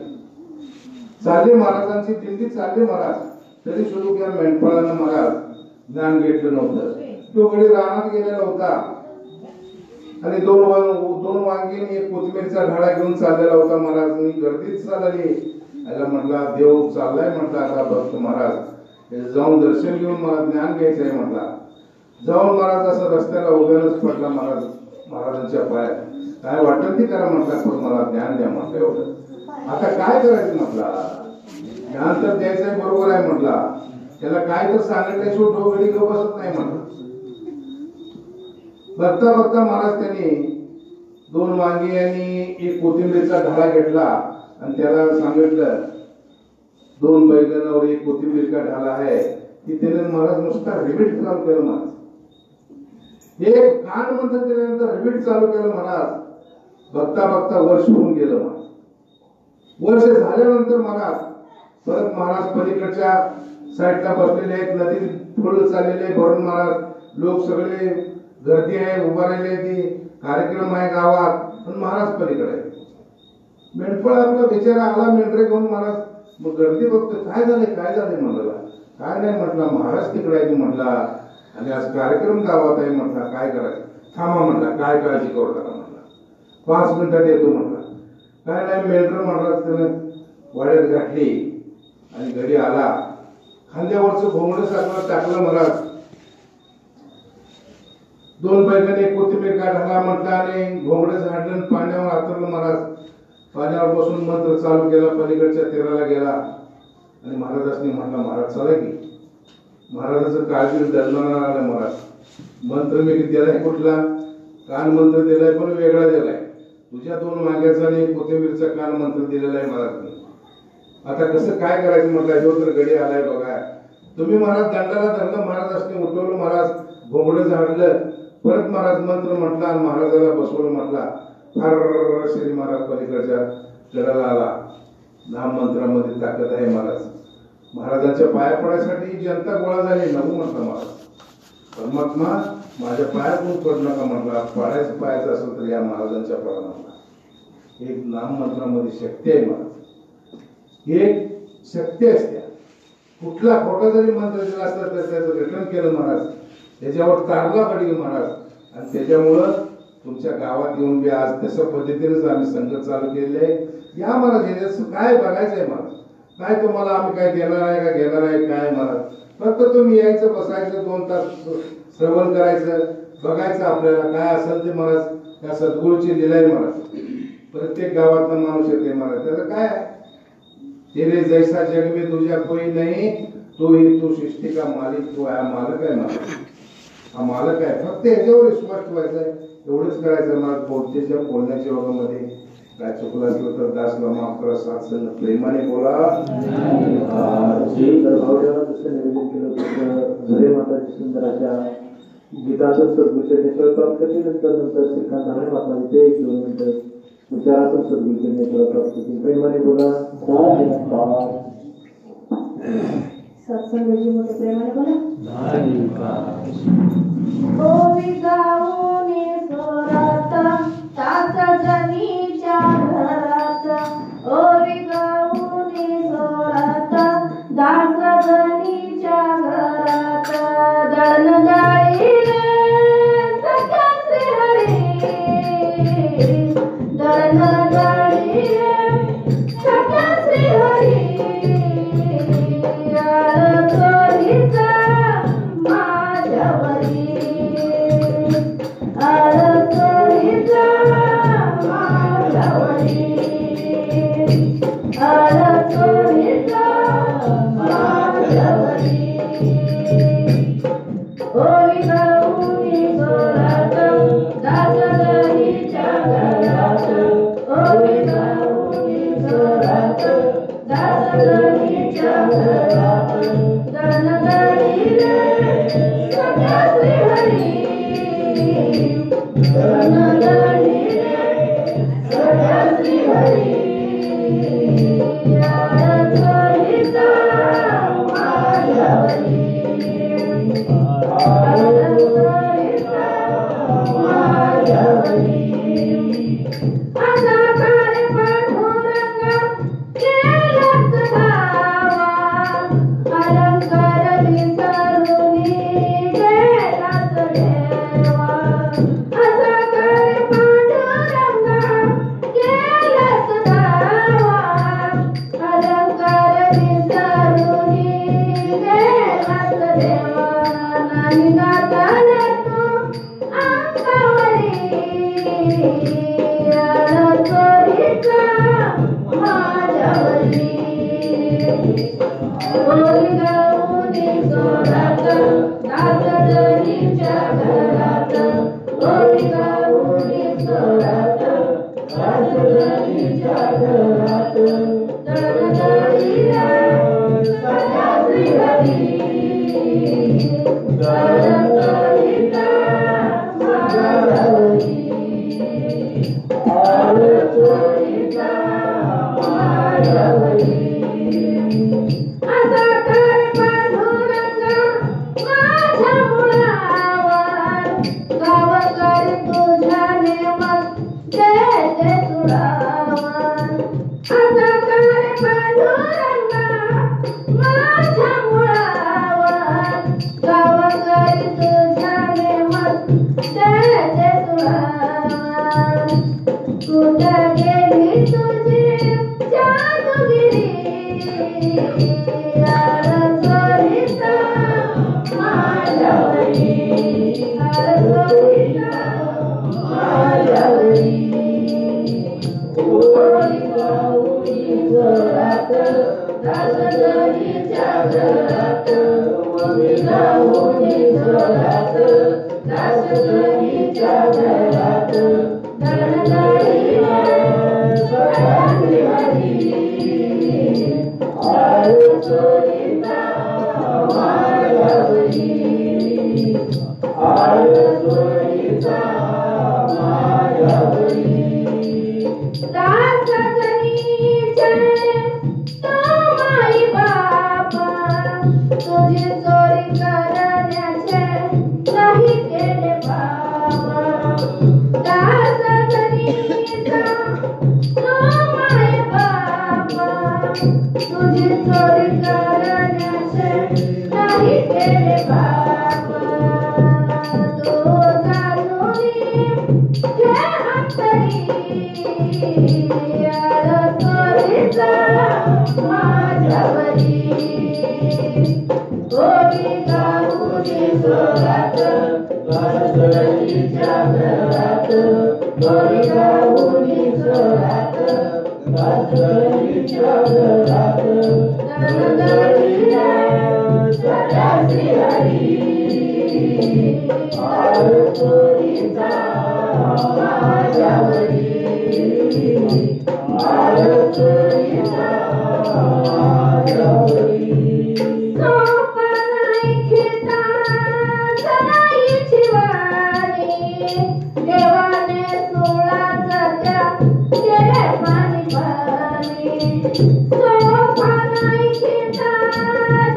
Speaker 4: चालले महाराजांची दिंडी चालली महाराज. तरी सुरू या मेंढपाळानं महाराज ज्ञान घेतलं नव्हतं. तो गडी रानात गेलेला होता आणि 2 वांगी आणि 1 कोथिंबीरचा ढाळा घेऊन चाललेला होता महाराज. गर्दीत चालली. याला म्हटला देव चाललाय म्हटला, आता भक्त महाराज जाऊन दर्शन घेऊन मला ज्ञान घ्यायचंय म्हटला. जाऊन महाराज असं रस्त्याला उभ्यानच पडला महाराज महाराजांच्या पायात. काय वाटत ती करा म्हटला, पण मला ज्ञान द्या म्हटलं. एवढं आता काय करायचं म्हटला, ज्ञान तर द्यायचंय बरोबर आहे म्हटला, त्याला काय तर सांगितल्याशिवाय डोगडी गप बसत नाही म्हटलं. बघता बघता महाराज त्यांनी 2 वांगी आणि 1 कोथिंबीरचा ढाळा घेतला आणि त्याला सांगितलं 2 बैगन और 1 कोथिंबीर का ढाला है. की त्याने महाराज नुसता रिपीट चालू केलं महाराज. एक कान मंत्र केल्यानंतर रिपीट चालू केलं महाराज. बघता बघता वर्ष होऊन गेलं महाराज. वर्ष झाल्यानंतर महाराज परत महाराज पलीकडच्या साईडला बसलेले आहेत, नदीत फुल चाललेले भरून महाराज. लोक सगळे गर्दी आहे, उभा राहिले, ती कार्यक्रम आहे गावात, पण महाराज पलीकडे आहे. मेंढपाळ आपला बिचारा आला मेंढरे घेऊन महाराज. मग गर्दी बघतो, काय झाले म्हणला. काय नाही म्हटला, महाराज तिकडे आहे म्हटला आणि आज कार्यक्रम गावात आहे म्हटला, काय करायचं. थांबा म्हटला, काय काळजी करू नका म्हटला, 5 मिनिटात येतो म्हटला. काय नाही मेंढर महाराज त्यानं वाड्यात गाठली आणि घरी आला. खांद्यावरचं घोंगडं सारखं टाकलं महाराज. 2 बैगन 1 कोथिंबीर का ढाला म्हटला आणि घोंगडं झाडलं, पाण्यावर हातरलं महाराज. पाण्यावर बसून मंत्र चालू केला, पलीकडच्या तीराला गेला आणि महाराजांनी म्हटलं महाराज चला की. महाराजाचं काळजी दर्शनाला आलं महाराज. मंत्र मी दिलाय कुठला, कान मंत्र दिलाय पण वेगळा दिलाय. तुझ्या 2 वांग्याचा आणि 1 कोथिंबीरचा कान मंत्र दिलेला आहे महाराज. आता कसं काय करायचं म्हटलं, जो तर गडी आलाय बघा. तुम्ही महाराज दंडाला धरलं, महाराजांनी उठवलं महाराज, घोंगडं झाडलं, परत महाराज मंत्र म्हटला आणि महाराजाला बसवलं म्हटला. फार श्री महाराज पलीकडच्या गडाला आला. नाम मंत्रामध्ये ताकद आहे महाराज. महाराजांच्या पाया पडायसाठी जनता गोळा झाली. नको म्हटलं महाराज, परमात्मा माझ्या पायातून पडू नका म्हटला. पाडायचं पायाचं असेल तर या महाराजांच्या पडा म्हटला. एक नाम मंत्रामध्ये शक्ती आहे महाराज, एक शक्ती असते. कुठला खोटा जरी मंत्र दिला असता तर त्याचं रटन केलं महाराज, त्याच्यावर तारला पडली महाराज. आणि त्याच्यामुळं तुमच्या गावात येऊन बी आज तशा पद्धतीनेच आम्ही संगत चालू केलेले आहे. या महाराज याचं काय बघायचंय महाराज, काय तुम्हाला आम्ही काय देणार आहे का घेणार आहे काय महाराज. फक्त तुम्ही यायचं, बसायचं, 2 तास श्रवण करायचं, बघायचं आपल्याला काय असेल ते महाराज. त्या सद्गुरूची लीला आहे महाराज. प्रत्येक गावातला माणूस येते महाराज. त्याचं काय आहे, तेरे जैसा जग में तुझ्या कोई नाही, तू ही तू सृष्टि का मालिक, तू हा मालक आहे महाराज. हा मालक आहे. फक्त याच्यावर विश्वास ठेवायचा आहे, एवढंच करायचं महाराज. बोलण्याच्या योगामध्ये काय चुकलं असलं तर दासला माफ करा, सात्संग प्रेमाने बोला.
Speaker 2: सुंदर अशा गीतातून सद्गुरूच्या प्राप्त केल्यानंतर नंतर श्रीकांत धारण वाचला ते 1-2 मिनिटं विचारातून सद्गुरूच्या प्राप्त केली. प्रेमाने बोला.
Speaker 5: सत्संगाची मोठे प्रेमाने बोला. ओवी गाऊनी सोरात तास जनीच्या घरात, ओवी गाऊनी सोरात दास जनीच्या घरात, दळण जाळीले ओवी गाऊनी जोरात दासगणीच्या घरात ओवी गाऊनी जोरात दासगणीच्या घरात गणगणिले सख्या श्रीहरी गणगणिले सख्या श्रीहरी आळचोळीचा मायावरी आळचोळीचा मायावरी असा काळे पांडुरंगा केलाच धावा अलंकार विसरूनी गेलाच देवा असा काळे पांडुरंगा केलाच धावा अलंकार विसरूनी गेलाच देवा नाही गाताने तू अंगावरी आळचोळीचा माझ्यावरी ओवी गाऊनी जोरात दासगणीच्या घरात ओवी गाऊनी जोरात दासगणीच्या घरात गणगणिले सख्या श्रीहरी गणगणिले मायावरी आळचोळीचा मायावरी असा काळे पांडुरंगा माझ्या मुळावर गावकरी तुझ्या नेमात देते सुरावर असा काळे पांडुरंगा माझ्या मुळावर गावकरी तुझ्या नेमात देते सुरावर कुठे गेली तुझी जादूगिरी आळचोळीचा माझ्यावरी आळचोळीचा माझ्यावरी ओवी गाऊनी जोरात दासगणीच्या घरात ओवी गाऊनी जोरात दासगणीच्या घरात गणगणिले सख्या श्रीहरी आळचोळीचा मायावरी आळचोळीचा मायावरी दासगणीचे तो माई बापा तुझी चोरी करण्याचे नाही केले बाबा दासगणीचा तो माई बापा तुझी चोरी करण्याचे नाही केले बाबा तो जाणूनी घे अंतरी आळचोळीचा माझ्यावरी ओवी गाऊनी जोरात दासगणीच्या घरात ओवी गाऊनी जोरात दासगणीच्या घरात गणगणिले सख्या श्रीहरी आळचोळीचा माझ्यावरी आळचोळीचा माझ्यावरी सोपानाई खिता जनाईची वाणी देवाने 16 सत्या केले पाणी पाणी सोपानाई खिता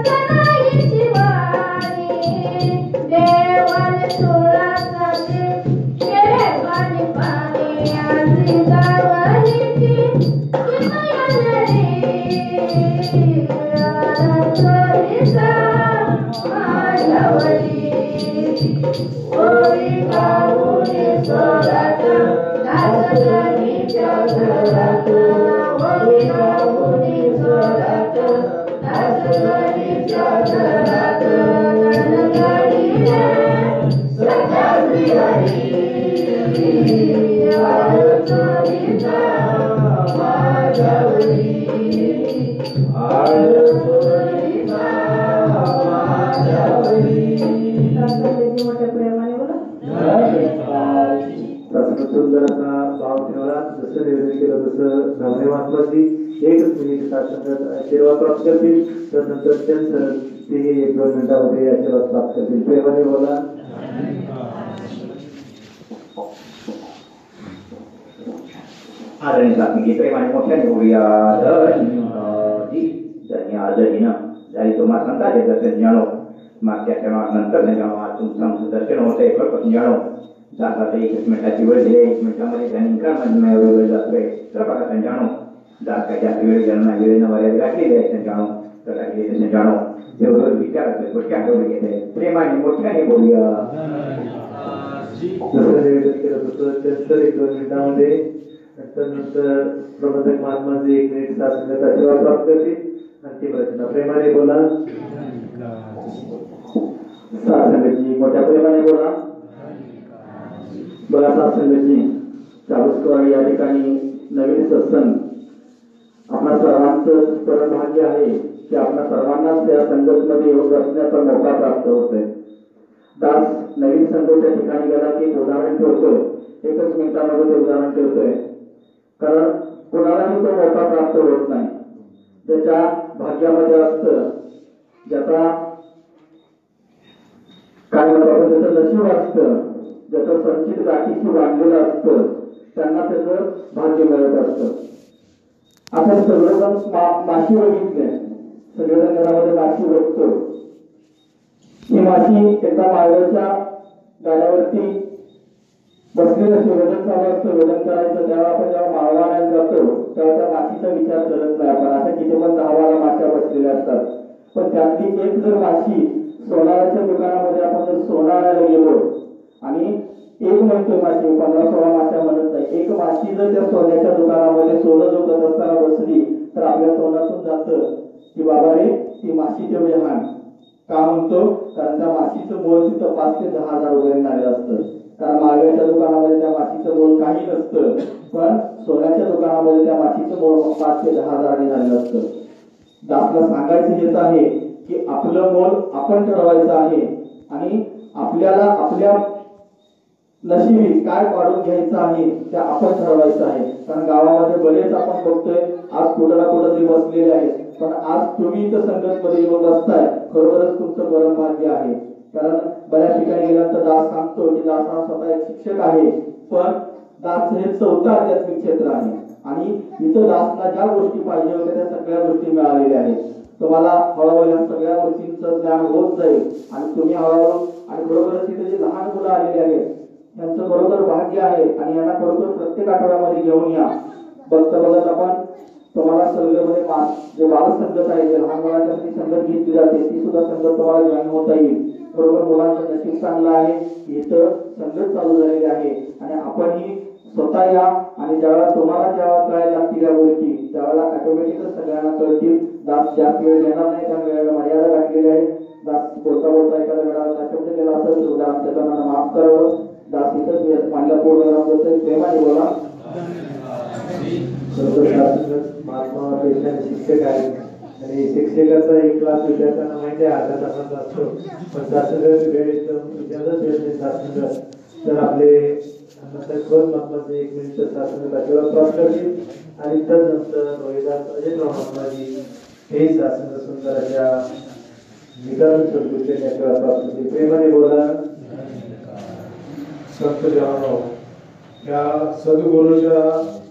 Speaker 5: जनाईची वाणी देवाने 16 सत्या केले पाणी पाणी आजी गावलीची किमयानरी आळचोळीचा माझ्यावरी ओवी गाऊनी जोरात दासगणीच्या घरात ओवी गाऊनी जोरात दासगणीच्या घरात गणगणिले सख्या श्रीहरी आळचोळीचा माझ्यावरी आळचोळीचा माझ्यावरी
Speaker 6: त्यांनी मोठ्या प्रेमाने बोला.
Speaker 7: सुंदर असा भाव ठेवला. जसं निवेदन केलं तसं नवरे महात्माची एकच मिनिट साक्षात आशीर्वाद प्राप्त करतील. त्यानंतर त्यांचं तेही 1-2 मिनिटामध्ये आशीर्वाद प्राप्त करतील. प्रेमाने बोला.
Speaker 2: आदरणीय सात्विकी प्रेमाने मोठ्याने बोलूया. आजही ना जरी तुम्हाला संताचे दर्शन जाणो मागच्या क्षणानंतर जाणो आज तुमचं दर्शन होतं एकपासून जाणो जाता 1 मिनिटाची वेळ दिली. 1 मिनिटामध्ये ध्यानिंकांमध्ये वेळ जातोय तर बघा जाणो जात काय जास्त वेळ जाणं वेळेनं मर्यादा गाठली द्यायचं जाणो तर गाठली द्यायचं जाणो तेवढं विचारायचं गोष्टी आठवून घेते. प्रेमाने मोठ्याने बोलूया.
Speaker 7: जसं निवेदन केलं तसं त्यानंतर 1-2 मिनिटामध्ये नंतर प्रबंधक महात्माचे 1 मिनिट सासंगत आशीर्वाद प्राप्त करतील. अंतिम रचना प्रेमाने बोला.
Speaker 2: सासंगतजी मोठ्या प्रेमाने बोला. बघा सासंगतजी चाळूसकर या ठिकाणी नवीन सत्संग आपणा सर्वांचं परमभाग्य आहे की आपणा सर्वांनाच त्या संगतमध्ये येऊन बसण्याचा मौका प्राप्त होतोय. दास नवीन संघाच्या ठिकाणी गेला की उदाहरण ठेवतोय. 1च मिनिटामध्ये ते उदाहरण ठेवतोय. कारण कोणालाही तो मौका प्राप्त होत नाही. त्याच्या भाग्यामध्ये असतं ज्याचा काय म्हणतो त्याचं नशीब असतं ज्याचं संचित गाठीशी बांधलेलं असतं त्यांना त्याचं भाग्य मिळत असतं. आपण सगळेजण माशी बघितले. सगळेजण घरामध्ये माशी बघतो. ही माशी एका माळव्याच्या गाड्यावरती बसलेलं असते. वजन चालू असतं. वजन करायचं तेव्हा आपण जेव्हा माळवा आणायला जातो तेव्हा त्या माशीचा विचार करत नाही आपण. अशा किती पण 10-12 माश्या बसलेल्या असतात. पण त्यातली एक जर माशी सोनाराच्या दुकानामध्ये आपण जर सोनं आणायला गेलो आणि एक म्हणतो माशी 15-16 माश्या म्हणत नाही. एक माशी जर त्या सोन्याच्या दुकानामध्ये सोनं जोखत असताना बसली तर आपल्या तोंडातून जातं की बाबा रे ती माशी तेवढी हाण. का म्हणतो? कारण त्या माशीचं मोल तिथं 5 ते 10 हजार वगैरे झालेलं असतं. कारण माळव्याच्या दुकानामध्ये त्या माशीचं मोल काही नसतं. पण सोन्याच्या दुकानामध्ये त्या माशीचं मोल 5 ते 10 हजारांनी झालेलं असतं. दासला सांगायचं हेच आहे की आपलं मोल आपण ठरवायचं आहे आणि आपल्याला आपल्या नशिबी काय काढून घ्यायचं आहे ते आपण ठरवायचं आहे. कारण गावामध्ये बरेच आपण बघतोय आज कुठं ना कुठं तरी बसलेले आहेत. पण आज तुम्ही इथं संगतमध्ये येऊन बसताय खरोखरच तुमचं परम भाग्य आहे. कारण बऱ्याच ठिकाणी गेल्यानंतर दास सांगतो की दास हा स्वतः एक शिक्षक आहे. पण दास हे 4थं आध्यात्मिक क्षेत्र आहे आणि इथं दासला ज्या गोष्टी पाहिजे होत्या त्या सगळ्या गोष्टी मिळालेल्या आहेत. तुम्हाला हळूहळू या सगळ्या गोष्टींचं ज्ञान होत जाईल आणि तुम्ही हळूहळू आणि बरोबरच इथे जे लहान मुलं आलेली आहेत यांचं बरोबर भाग्य आहे आणि यांना बरोबर प्रत्येक आठवड्यामध्ये घेऊन या. बघता बघत आपण तुम्हाला संघामध्ये जे बाल संगत आहे जे लहान मुलांच्या संगत घेतली जाते ती सुद्धा संगत तुम्हाला जॉईन होता येईल. बरोबर मुलांचं नशीब चांगलं आहे. इथं संगत चालू झालेली आहे आणि आपणही स्वतः या आणि ज्यावेळेला तुम्हाला जेव्हा कळायला लागतील या गोष्टी त्यावेळेला ऑटोमॅटिकच सगळ्यांना कळतील. दास जास्त वेळ देणार नाही कारण वेळेला मर्यादा गाठलेली आहे. दास बोलता बोलता एखाद्या वेळेला शब्द केला असेल तर दास त्यांना माफ करावं. दास इथंच मांडला पूर्ण प्रेमाने बोला.
Speaker 7: महात्मा पेशा शिक्षक आहे आणि शिक्षकाचा एक क्लास विद्यार्थ्यांना माहिती आहे अर्धा तासाचा असतो. पण शास्त्रज्ञ वेळेत विचारच येत नाही. शास्त्रज्ञ तर आपले महात्माचे 1 मिनिट शास्त्रज्ञ आशीर्वाद प्राप्त करतील आणि त्यानंतर रोहिदास अजयराव महात्माजी हे शास्त्रज्ञ सुंदर अशा निकाल संतुष्टीने आशीर्वाद प्राप्त करतील. प्रेमाने बोला.
Speaker 4: संत जनानो या सद्गुरूच्या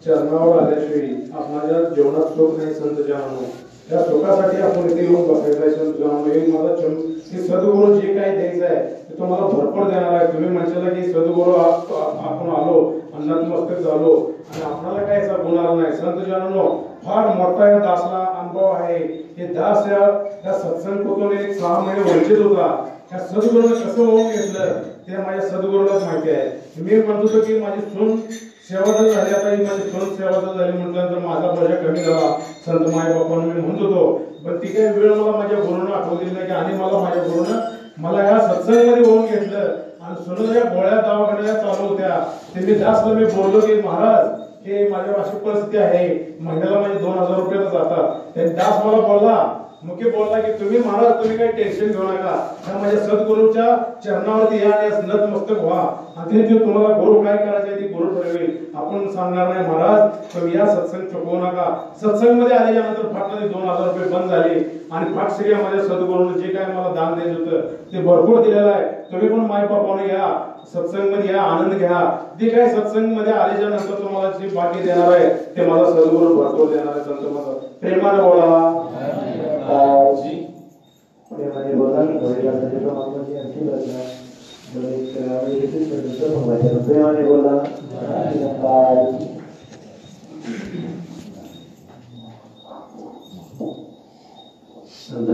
Speaker 4: चरणावर आल्याशिवाय आपल्या जीवनात सुख नाही. संत जनानो त्या सुखासाठी आपण इथे येऊन बसायचं आहे. संत जनानो मला की सद्गुरू जे काही द्यायचं आहे ते तुम्हाला भरपूर देणार आहे. तुम्ही म्हणशाला की सद्गुरू आपण आलो नतमस्तक झालो आणि आपल्याला काय गुण आला नाही. संत जनानो फार मोठा या दासला अनुभव आहे. हे दास या सत्संगातून 6 महिने वंचित होता. त्या सद्गुरूने कसं होऊन घेतलं ते माझ्या सद्गुरूलाच माहिती आहे. मी म्हणत होतो की माझी सून सेवादल झाली. आता ही माझी सून सेवादल झाली म्हटल्यानंतर माझा बजा कमी झाला संत माय बापांना मी म्हणत होतो. पण ती काही वेळ मला माझ्या गुरुनं आठवली नाही की आणि मला माझ्या गुरुनं मला या सत्संगामध्ये होऊन घेतलं आणि सुनच्या गोळ्या दवाखान्या चालू होत्या. ते मी दासला मी बोललो की महाराज हे माझ्या अशी परिस्थिती आहे महिन्याला माझे 2000 रुपये जातात. त्यांनी दास मला बोलला मुख्य बोलला की तुम्ही महाराज तुम्ही काही टेन्शन घेऊ नका, ह्या माझ्या सद्गुरूच्या चरणावरती या आणि नतमस्तक व्हा आणि ते जे तुम्हाला गुरु काय करायचे ते गुरु ठरवेल, आपण सांगणार नाही महाराज. तुम्ही या सत्संग चुकवू नका. सत्संग मध्ये आल्याच्या नंतर फाटमध्ये 2000 रुपये बंद झाले आणि फाट सगळ्या माझ्या सद्गुरूने जे काय मला दान देत होतं ते भरपूर दिलेलं आहे. तुम्ही पण माय बापाने या सत्संग मध्ये या, आनंद घ्या. जे काय सत्संग मध्ये आल्याच्या नंतर तुम्हाला जे बाकी देणार आहे ते माझा सद्गुरू भरपूर देणार आहे. संत माझा प्रेमाने बोला.
Speaker 7: प्रेमाने बोला. प्रेमाने बोला. संत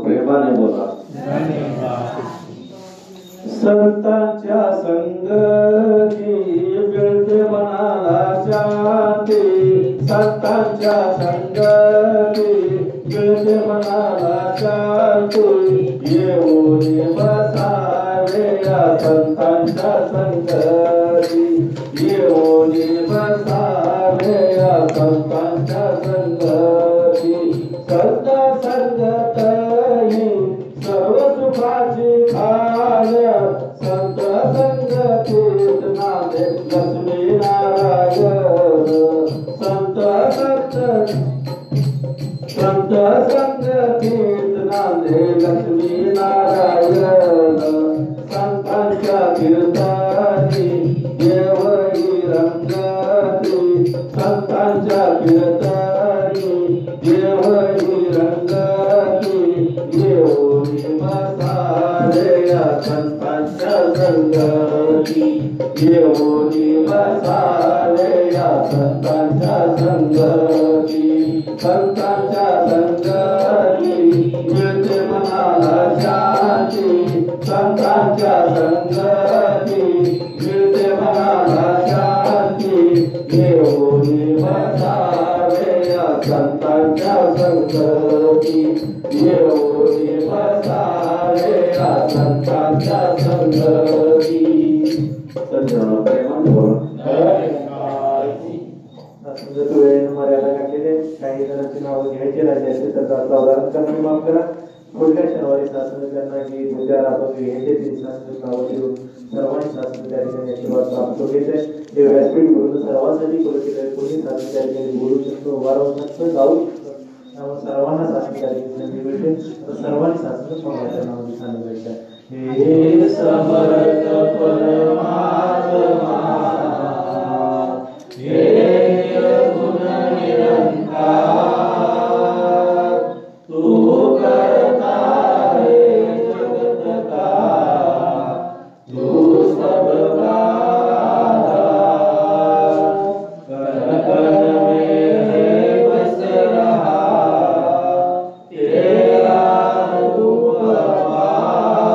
Speaker 7: प्रेमाने बोला. संतांच्या संगती मिळते मनाला शांती. संतांच्या संगती मिळते मनाला शांती. येऊन बसावे या संतांच्या संगती. येऊन बसावे या संतांच्या संगती. संत संगत ही सर्व सुखाची खाण. संत संगतीत नांदे लक्ष्मी नारायण. संत संगतीत नांदे लक्ष्मी नारायण. संतांच्या कीर्तनी देवही रंगती. संतांच्या कीर्तनी देवही रंगती. येऊन बसावे या संतांच्या संगती. येऊन बसावे या संतांच्या संगती. संतांच्या संगती मिळते मनाला शांती. संतांच्या संगती मिळते मनाला शांती. येऊन बसावे या संतांच्या संगती. येऊन बसावे या संतांच्या संगती. संत प्रेमाने बोला. मर्यादा घातलेले काही जणांची नावं घ्यायची राहिली असेल तर त्याचा उदाहरण करून माफ करा. पुढल्या शनिवारी शासनाच्या की उद्या राबवून घ्यायचे ते शासन नावं देऊन सर्वांनी शासन त्या ठिकाणी आशीर्वाद प्राप्त घेते. हे व्यासपीठ करून सर्वांसाठी करू केलं. कोणी शासन त्या ठिकाणी बोलू शकतो, उभारू शकतो, जाऊ शकतो. त्यामुळे सर्वांना शासन त्या ठिकाणी संधी मिळते. सर्वांनी शासन स्वामीच्या नावाने सांगायचं. हे समर्थ परमात्मा हे निर्गुण निरंकार. तू करता है जगत का, तू सबका कण कण में बस रहा तेरा रूप अपार.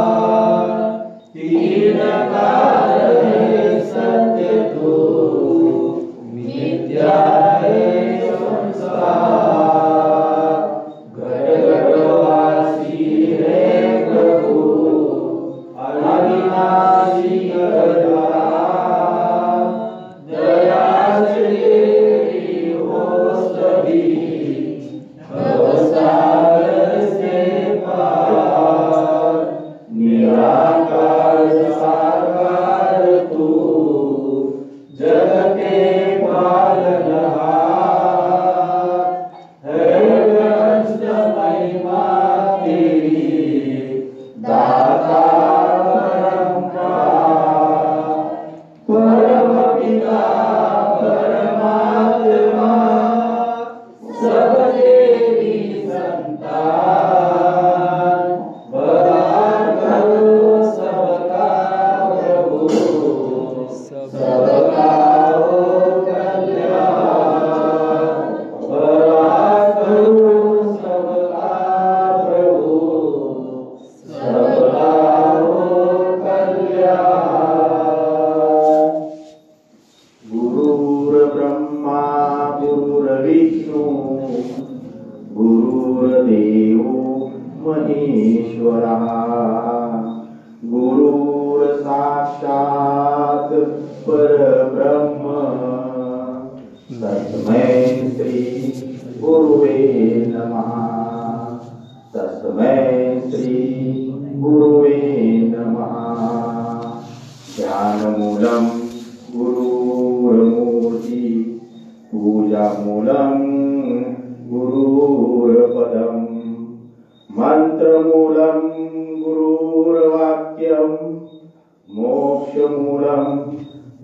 Speaker 7: तीन काल है सत्य तू, मिथ्या है संसार. घट घटवासी है प्रभु, अविनाशी करता. दया से तेरी हो सभी, भवसागर से पार. निराकार साकार तू, जग के पालनहार. है ग्रंथ महिमा तेरी, दाता परंपरा. परम पिता परमात्मा, सब तेरी संतान. बड़ा करो सबका प्रभु, सबका हो कल्याण. बड़ा करो सबका प्रभु, सबका हो कल्याण. गुरुर् ब्रह्मा गुरुर्विष्णु गुरुर्देवो महेश्वरः. गुरुर् साक्षात् परब्रह्म. तस्मै श्री गुरुवे नमः.
Speaker 2: तस्मै श्री गुरुवे नमः। ध्यानमूलं गुरुर्मूर्ति पूजामूलं गुरुर्पदं मंत्रमूलं गुरुर्वाक्यं मोक्षमूलं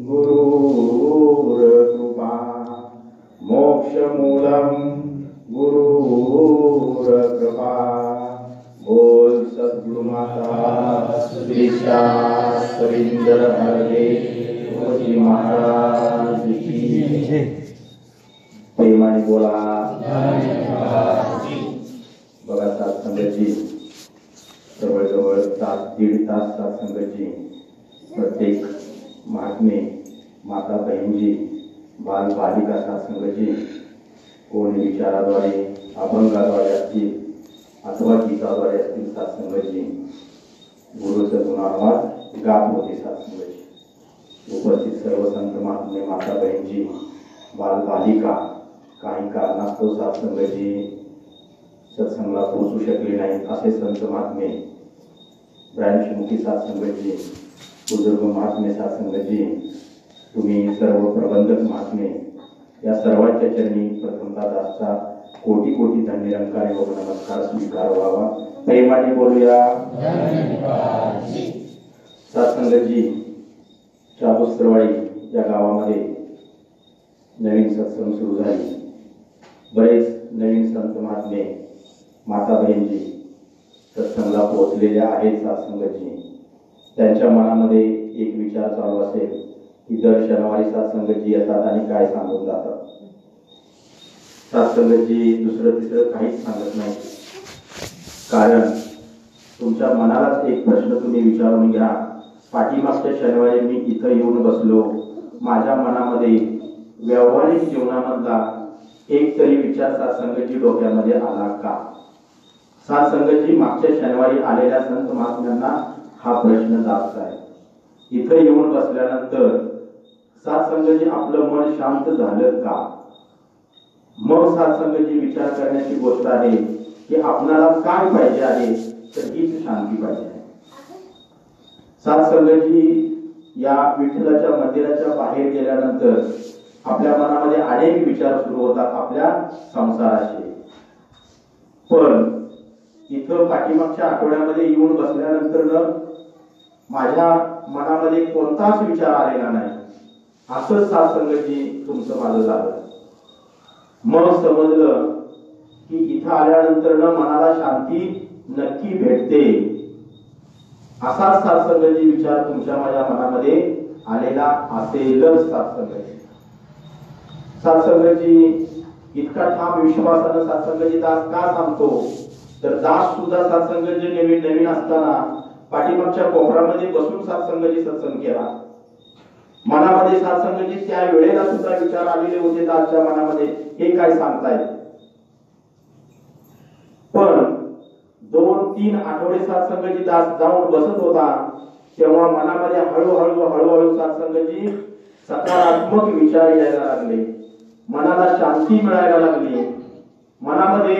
Speaker 2: गुरुर्कृपा मोक्षमूलं गुरुर्कृपा। बोल सद्गुरु माता श्री शास्त्रींद्र हरदेव महाराज की जय। प्रेमाने बोला बघा सत्संगाची जवळजवळ तास दीड तास सत्संगाची प्रत्येक महात्मे माता बहिणजी बाल बालिका सत्संगाची कोणी विचाराद्वारे अभंगाद्वारे असतील अथवा गीताद्वारे असतील सत्संगाची गुरुचं गुणानुवाद गात होते सत्संगाची। उपस्थित सर्व संत महात्मे माता बहिणजी बाल बालिका काही कारणास्तव सत्संगाची सत्संगला पोहोचू शकले नाहीत असे संत महात्मे ब्रँचमुखी सत्संगाची बुजुर्ग महात्मे सत्संगाची तुम्ही सर्व प्रबंधक महात्मे या सर्वांच्या चरणी प्रथमतः दासचा कोटी कोटी धन्यरंकारी व नमस्कार स्वीकार व्हावा। प्रेमाने बोलूया सत्संगाची चाबुस्त्रवाडी या गावामध्ये नवीन सत्संग सुरू झाली। बरेच नवीन संत महात्मे माता बहिणजी सत्संगला पोहोचलेल्या आहेत सत्संगाची। त्यांच्या मनामध्ये एक विचार चालू असेल की दर शनिवारी सत्संगाची येतात आणि काय सांगून जातात। सत्संगाची दुसरं तिसरं काहीच सांगत नाही। कारण तुमच्या मनालाच एक प्रश्न तुम्ही विचारून घ्या, पाठीमागच्या शनिवारी मी इथं येऊन बसलो, माझ्या मनामध्ये व्यावहारिक जीवनामधला एक तरी विचार सत्संगाची डोक्यामध्ये आला का? सत्संगाची मागच्या शनिवारी आलेल्या संत महात्म्यांना हा प्रश्न जास्त आहे। इथं येऊन बसल्यानंतर सत्संगाची आपलं मन शांत झालं का? मग सत्संगाची विचार करण्याची गोष्ट आहे की आपणाला काय पाहिजे आहे, तर हीच शांती पाहिजे आहे। सत्संगाची या विठ्ठलाच्या मंदिराच्या बाहेर गेल्यानंतर आपल्या मनामध्ये अनेक विचार सुरू होतात आपल्या संसाराचे। पण इथं पाठीमागच्या आठवड्यामध्ये येऊन बसल्यानंतर माझ्या मनामध्ये कोणताच विचार आलेला नाही। असं सत्संगाची तुमचं माझं झालं। मग समजलं की इथं आल्यानंतर मनाला शांती नक्की भेटते। असा सत्संगाची विचार तुमच्या माझ्या मनामध्ये आलेला असेलच। सत्संगाची इतका ठाम विश्वासानं सत्संगाची दास का सांगतो, तर दास सुद्धा सत्संगाची नवीन असताना पाठीमागच्या कोपऱ्यामध्ये बसून सत्संगाची सत्संग केला। मनामध्ये सत्संगाची त्या वेळेला सुद्धा विचार आलेले होते दासच्या मनामध्ये, हे काय सांगतायत। पण 2-3 आठवडे सत्संगाची दास जाऊन बसत होता तेव्हा मनामध्ये हळूहळू सत्संगाची सकारात्मक विचार यायला लागले, मनाला शांती मिळायला लागली, मनामध्ये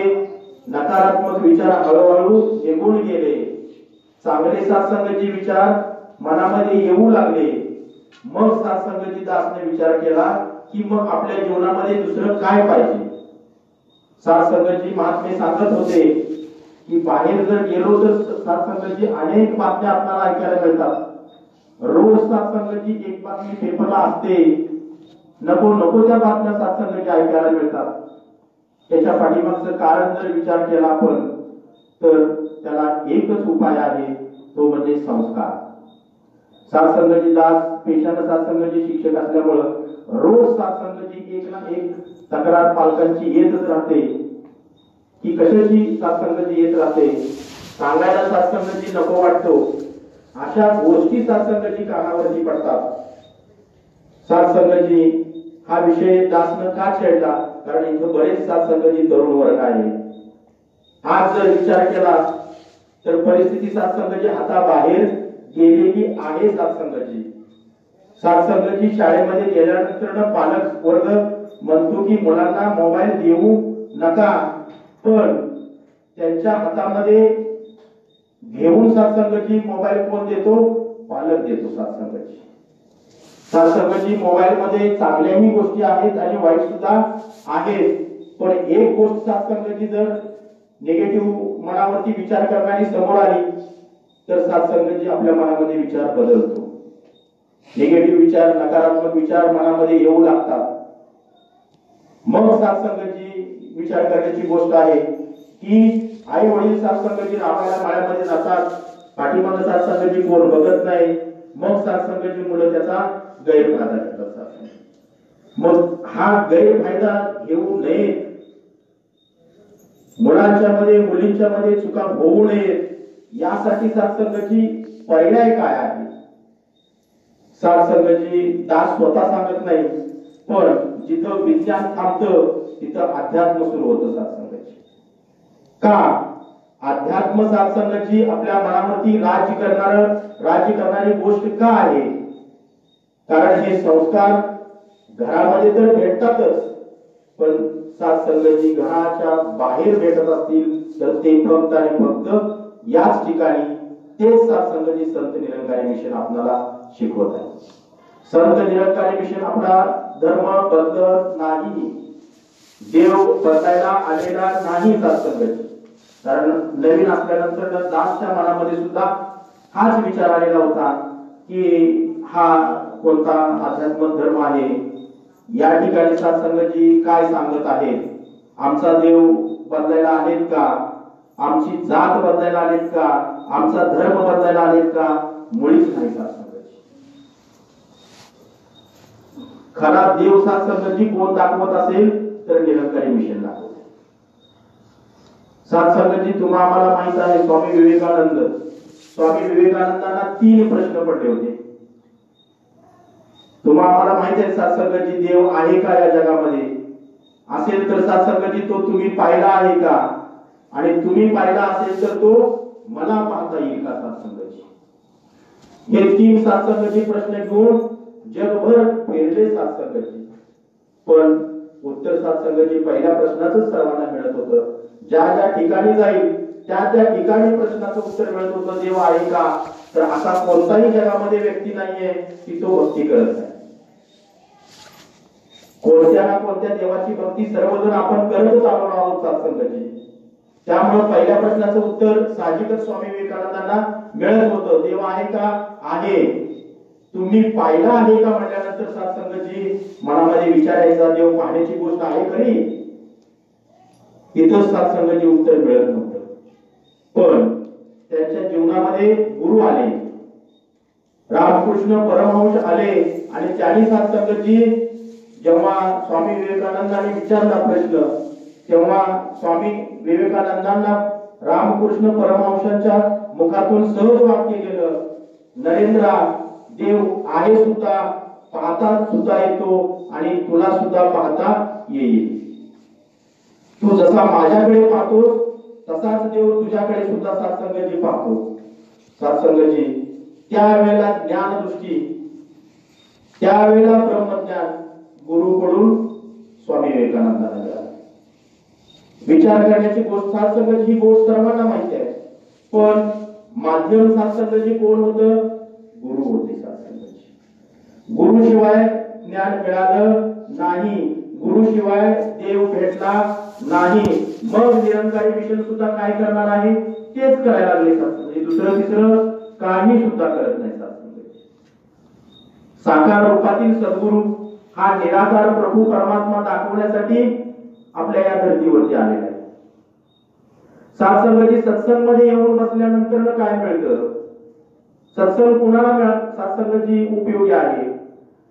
Speaker 2: नकारात्मक विचार हळूहळू निघून गेले, चांगले सत्संगाचे विचार मनामध्ये येऊ लागले। मग सत्संगाची दासने विचार केला की मग आपल्या जीवनामध्ये दुसरं काय पाहिजे। सत्संगाची महात्मे सांगत होते की बाहेर जर गेलो तर सत्संगाची अनेक बातम्या आपल्याला ऐकायला मिळतात। रोज सत्संगाची एक बातमी पेपरला असते, नको त्या बातम्या सत्संगाची ऐकायला मिळतात। त्याच्या पाठीमागचं कारण जर विचार केला आपण तर त्याला एकच उपाय आहे, तो म्हणजे संस्कार। सत्संगाची दास पेशाने सत्संगाचे शिक्षक असल्यामुळे रोज सत्संगाची एक ना एक तक्रार पालकांची येतच राहते की कशाची सत्संगाची येत राहते, सांगायला सत्संगाची नको वाटतो, अशा गोष्टी सत्संगाची कानावरती पडतात। सत्संगाची हा विषय दासनं का छेडला, कारण इथं बरेच सत्संगाची तरुण वर्ग आहे। आज जर विचार केला तर परिस्थिती सत्संगाची हाताबाहेर गेलेली आहे। सत्संगाची शाळेमध्ये गेल्यानंतर पालक वर्ग म्हणतो की मुलांना मोबाईल देऊ नका, पण
Speaker 6: त्यांच्या हातामध्ये घेऊन सत्संगची मोबाईल कोण देतो? पालक देतो सत्संगची. सत्संगची मोबाईल मध्ये चांगल्याही गोष्टी आहेत आणि वाईट सुद्धा आहेत. पण एक गोष्ट सत्संगची जर निगेटिव्ह मनावरती विचार करणारी समोर आली तर सत्संगची आपल्या मनामध्ये विचार बदलतो. निगेटिव्ह विचार, नकारात्मक विचार मनामध्ये येऊ लागतात. मग सत्संगची विचार करण्याची गोष्ट आहे की आई वडील सत्संगची रामायण माळ्यामध्ये जातात, पाठीमागे सत्संगची कोण बघत नाही. मग सत्संगची मुलं त्याचा गैरफायदा घेतात. मग हा गैरफायदा घेऊ नये, मुलांच्या मध्ये मुलींच्या मध्ये चुका होऊ नये यासाठी सत्संगची पर्याय काय आहे? सत्संगची दास स्वतः सांगत नाही, पण जिथं विज्ञान थांबतं तिथं अध्यात्म सुरू होतं सत्संगाची. का? अध्यात्म सत्संगाची आपल्या मनावरती राज्य करणारी गोष्ट का आहे? कारण हे संस्कार घरामध्ये तर भेटतातच, पण सत्संगाची घराच्या बाहेर भेटत असतील तर ते फक्त आणि फक्त याच ठिकाणी तेच सत्संगाची संत निरंकारी मिशन आपल्याला शिकवत आहे. संत निरंकारी मिशन आपला धर्म बदलत नाही, देव बदलायला आलेला नाही सत्संगाची. कारण नवीन असल्यानंतर दासच्या मनामध्ये सुद्धा हाच विचार आलेला होता की हा कोणता आध्यात्मिक धर्म आहे, या ठिकाणी सत्संगाची काय सांगत आहे, आमचा देव बदलायला आलेत का, आमची जात बदलायला आलेत का, आमचा धर्म बदलायला आलेत का? मुळीच नाही सत्संगाची. खरा देव सत्संगाची कोण दाखवत असेल तर निरंकारी मिशन दाखवत. सत्संगाची तुम्हाला आम्हाला माहित आहे, स्वामी विवेकानंदांना 3 प्रश्न पडले होते. तुम्हाला आम्हाला माहित आहे सत्संगाची देव आहे का या जगामध्ये? असेल तर सत्संगाची तो तुम्ही पाहिला आहे का? आणि तुम्ही पाहिला असेल तर तो मला पाहता येईल का सत्संगाची? हे 3 सत्संगाची प्रश्न घेऊन जगभर फिरले सत्संगाची, पण उत्तर सत्संगाची पहिल्या प्रश्नाचं सर्वांना मिळत होतं. ज्या ठिकाणी जाईल त्या ठिकाणी प्रश्नाचं उत्तर मिळत होतं, देव आहे का? तर असा कोणताही जगामध्ये व्यक्ती नाहीये की तो भक्ती करत नाही. कोणत्या ना कोणत्या देवाची भक्ती सर्वजण आपण करतच आलो आहोत सत्संगाची. त्यामुळे पहिल्या प्रश्नाचं उत्तर साहजिकच स्वामी विवेकानंदांना मिळत होतं, देव आहे का? आहे. तुम्ही पाहिला आहे का म्हटल्यानंतर सत्संगाची मनामध्ये विचारायचा देव पाहण्याची गोष्ट आहे खरी, इथं सत्संगाची उत्तर मिळत नव्हतं. पण त्यांच्या जीवनामध्ये गुरु आले, रामकृष्ण परमहंस आले आणि त्यांनी सत्संगाची जेव्हा स्वामी विवेकानंदांनी विचारला प्रश्न, तेव्हा स्वामी विवेकानंदांना रामकृष्ण परमहंसांच्या मुखातून सहज वाक्य गेलं, नरेंद्रा, देव आहे सुद्धा, पाहता सुद्धा येतो आणि तुला सुद्धा पाहता येईल. तू जसा माझ्याकडे पाहतोस तसाच देव तुझ्याकडे सुद्धा सत्संगाची पाहतो. सत्संगाची त्यावेळेला ज्ञानदृष्टी, त्यावेळेला ब्रह्मज्ञान गुरुकडून स्वामी विवेकानंदांना मिळालं. विचार करण्याची गोष्ट सत्संगाची ही गोष्ट सर्वांना माहिती आहे, पण माध्यम सत्संगाची कोण होतं? गुरु होते सत्संगाची. गुरुशिवाय ज्ञान मिळालं नाही, गुरुशिवाय देव भेटला नाही. मग निरंकारी मिशन सुद्धा काय करणार आहे? तेच करायला लागले सत्संगाची. दुसरं तिसरं काही सुद्धा करत नाही सत्संगाची. साकार रूपातील सद्गुरु हा निराकार प्रभू परमात्मा दाखवण्यासाठी आपल्या या धर्तीवरती आलेला आहे. सत्संगाची सत्संगमध्ये येऊन बसल्यानंतर काय मिळतं? सत्संग कुणाला मिळत? सत्संगाची उपयोगी आहे.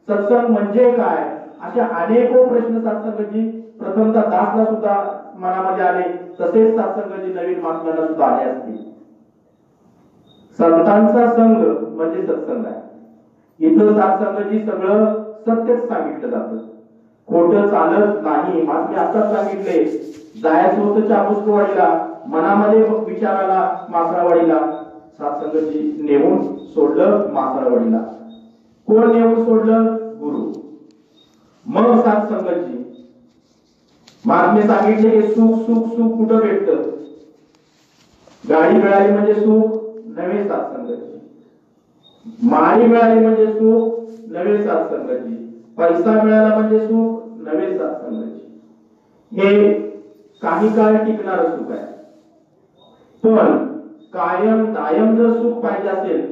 Speaker 6: सत्संग म्हणजे काय? अशा अनेको प्रश्न सत्संगाची प्रथमतः दासला सुद्धा मनामध्ये आले, तसेच सत्संगाची नवीन महात्म्यांना सुद्धा आले असतील. संतांचा संघ म्हणजे सत्संग आहे. इथं सत्संगाची सगळं सत्यच सांगितलं जातं, खोटं चालत नाही. महात्मे आताच सांगितले, जायचं होतं चाबुसवाडीला, मनामध्ये विचार आला मासरावाडीला, सत्संगाची नेऊन सोडलं मासरावाडीला. कोण नेऊन सोडलं? गुरु. मग सत्संगाची महात्मे सांगितले की सुख सुख सुख कुठं भेटतं? गाडी मिळाली म्हणजे सुख नवे सत्संगाची, माळी मिळाली म्हणजे सुख नवे सत्संगाची, पैसा मिळाला म्हणजे सुख नवे सत्संगाची. हे काही काळ टिकणारं सुख आहे. पण कायम दायम जर सुख पाहिजे असेल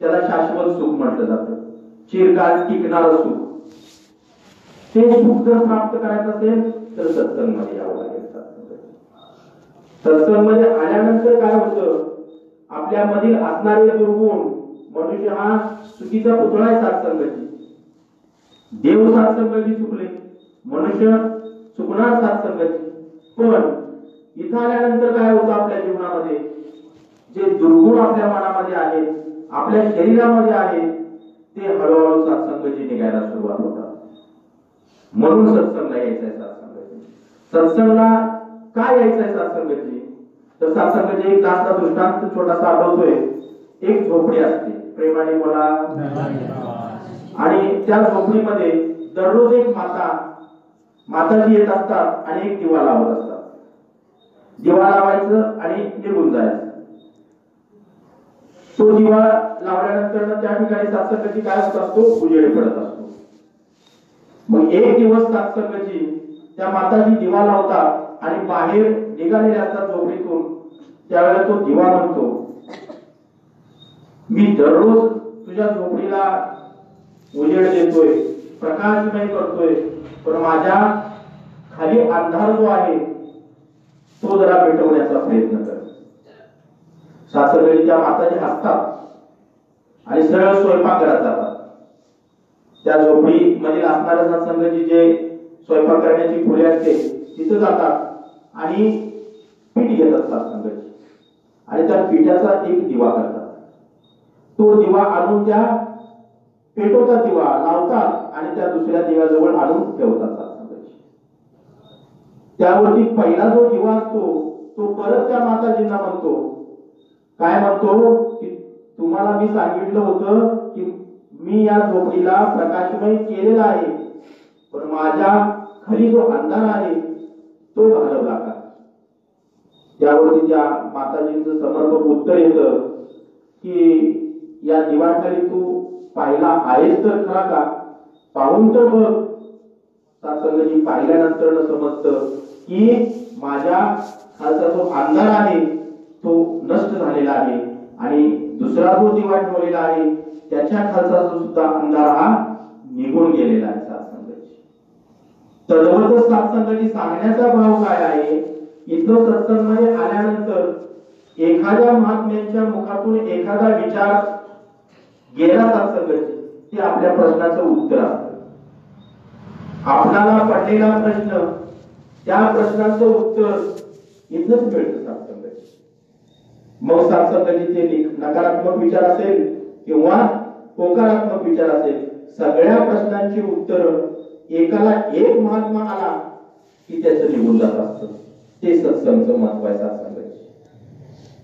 Speaker 6: त्याला शाश्वत सुख म्हटलं जातं, चिरकाल टिकणारं सुख. ते सुख जर प्राप्त करायचं असेल तर सत्संगमध्ये यावं लागेल. सत्संगमध्ये आल्यानंतर काय होतं, आपल्यामधील असणारे दुर्गुण, मनुष्य हा चुकीचा पुतळा आहे सत्संगाची. देव सत्संगाची चुकले, मनुष्य चुकणार सत्संगाची. पण इथं आल्यानंतर काय होतं, आपल्या जीवनामध्ये जे दुर्गुण आपल्या मनामध्ये आहेत, आपल्या शरीरामध्ये आहेत, ते हळूहळू सत्संगाची निघायला सुरुवात होतात. म्हणून सत्संगला यायचंय. सत्संगला काय यायचंय सत्संगाची, तर सत्संगाची एक दासला दृष्टांत छोटासा आठवतोय. एक झोपडी असते, प्रेमाने बोला. आणि त्या झोपडीमध्ये दररोज एक माताजी येत असतात आणि एक दिवा लावत असतात. दिवा लावायचं आणि निघून जायचं. तो दिवा लावल्यानंतर त्या ठिकाणी सत्संगाची काय होत असतो, उजेड पडत असतो. मग एक दिवस सत्संगाची त्या माताजी दिवा लावतात आणि बाहेर निघालेले असतात झोपडीतून. त्यावेळेला तो दिवा म्हणतो, मी दररोज तुझ्या झोपडीला उजेड देतोय, प्रकाशमय करतोय, पण माझ्या खाली अंधार जो आहे तो जरा मिटवण्याचा प्रयत्न कर. सासरवेळी त्या माताजी हसतात आणि सरळ स्वयंपाकघरात जातात. त्या झोपडी मध्ये असणाऱ्या सत्संगाची जे स्वयंपाक करण्याची खोली असते तिथे जातात आणि पीठ घेतात सत्संगाची आणि त्या पिठाचा एक दिवा करतात. तो दिवा आणून त्या पेटवता दिवा लावतात आणि त्या दुसऱ्या दिव्याजवळ आणून ठेवतात सत्संगाची. त्यावरती पहिला जो दिवा असतो तो परत त्या माताजींना म्हणतो, काय म्हणतो की तुम्हाला मी सांगितलं होतं की मी या झोपडीला प्रकाशमय केलेला आहे, पण माझ्या खाली जो अंधार आहे तो घालवला का. त्यावरती त्या माताजींचं समर्पक उत्तर येतं की या दिवाखाली तू पाहिला आहेस तर खरा का, पाहून तर बघ. सत्संगाची पाहिल्यानंतर समजतं की माझ्या खालचा जो अंधार आहे तो नष्ट झालेला आहे आणि दुसरा जो दिवा ठेवलेला आहे त्याच्या खालचा जो सुद्धा अंधार हा निघून गेलेला आहे. सत्संगाची तद्वत सत्संगाची सांगण्याचा भाव काय आहे, इथं सत्संगमध्ये आल्यानंतर एखाद्या महात्म्यांच्या मुखातून एखादा विचार गेला सत्संगाची, ते आपल्या प्रश्नाचं उत्तर असतं. आपल्याला पडलेला प्रश्न, त्या प्रश्नाचं उत्तर इथंच मिळतं सत्संगाची. मग सत्संगाची ते नकारात्मक विचार असेल किंवा होकारात्मक विचार असेल, सगळ्या प्रश्नांची उत्तर एकाला एक महात्मा आला की त्याचं निघून जात असतं. ते सत्संगचं महत्व आहे.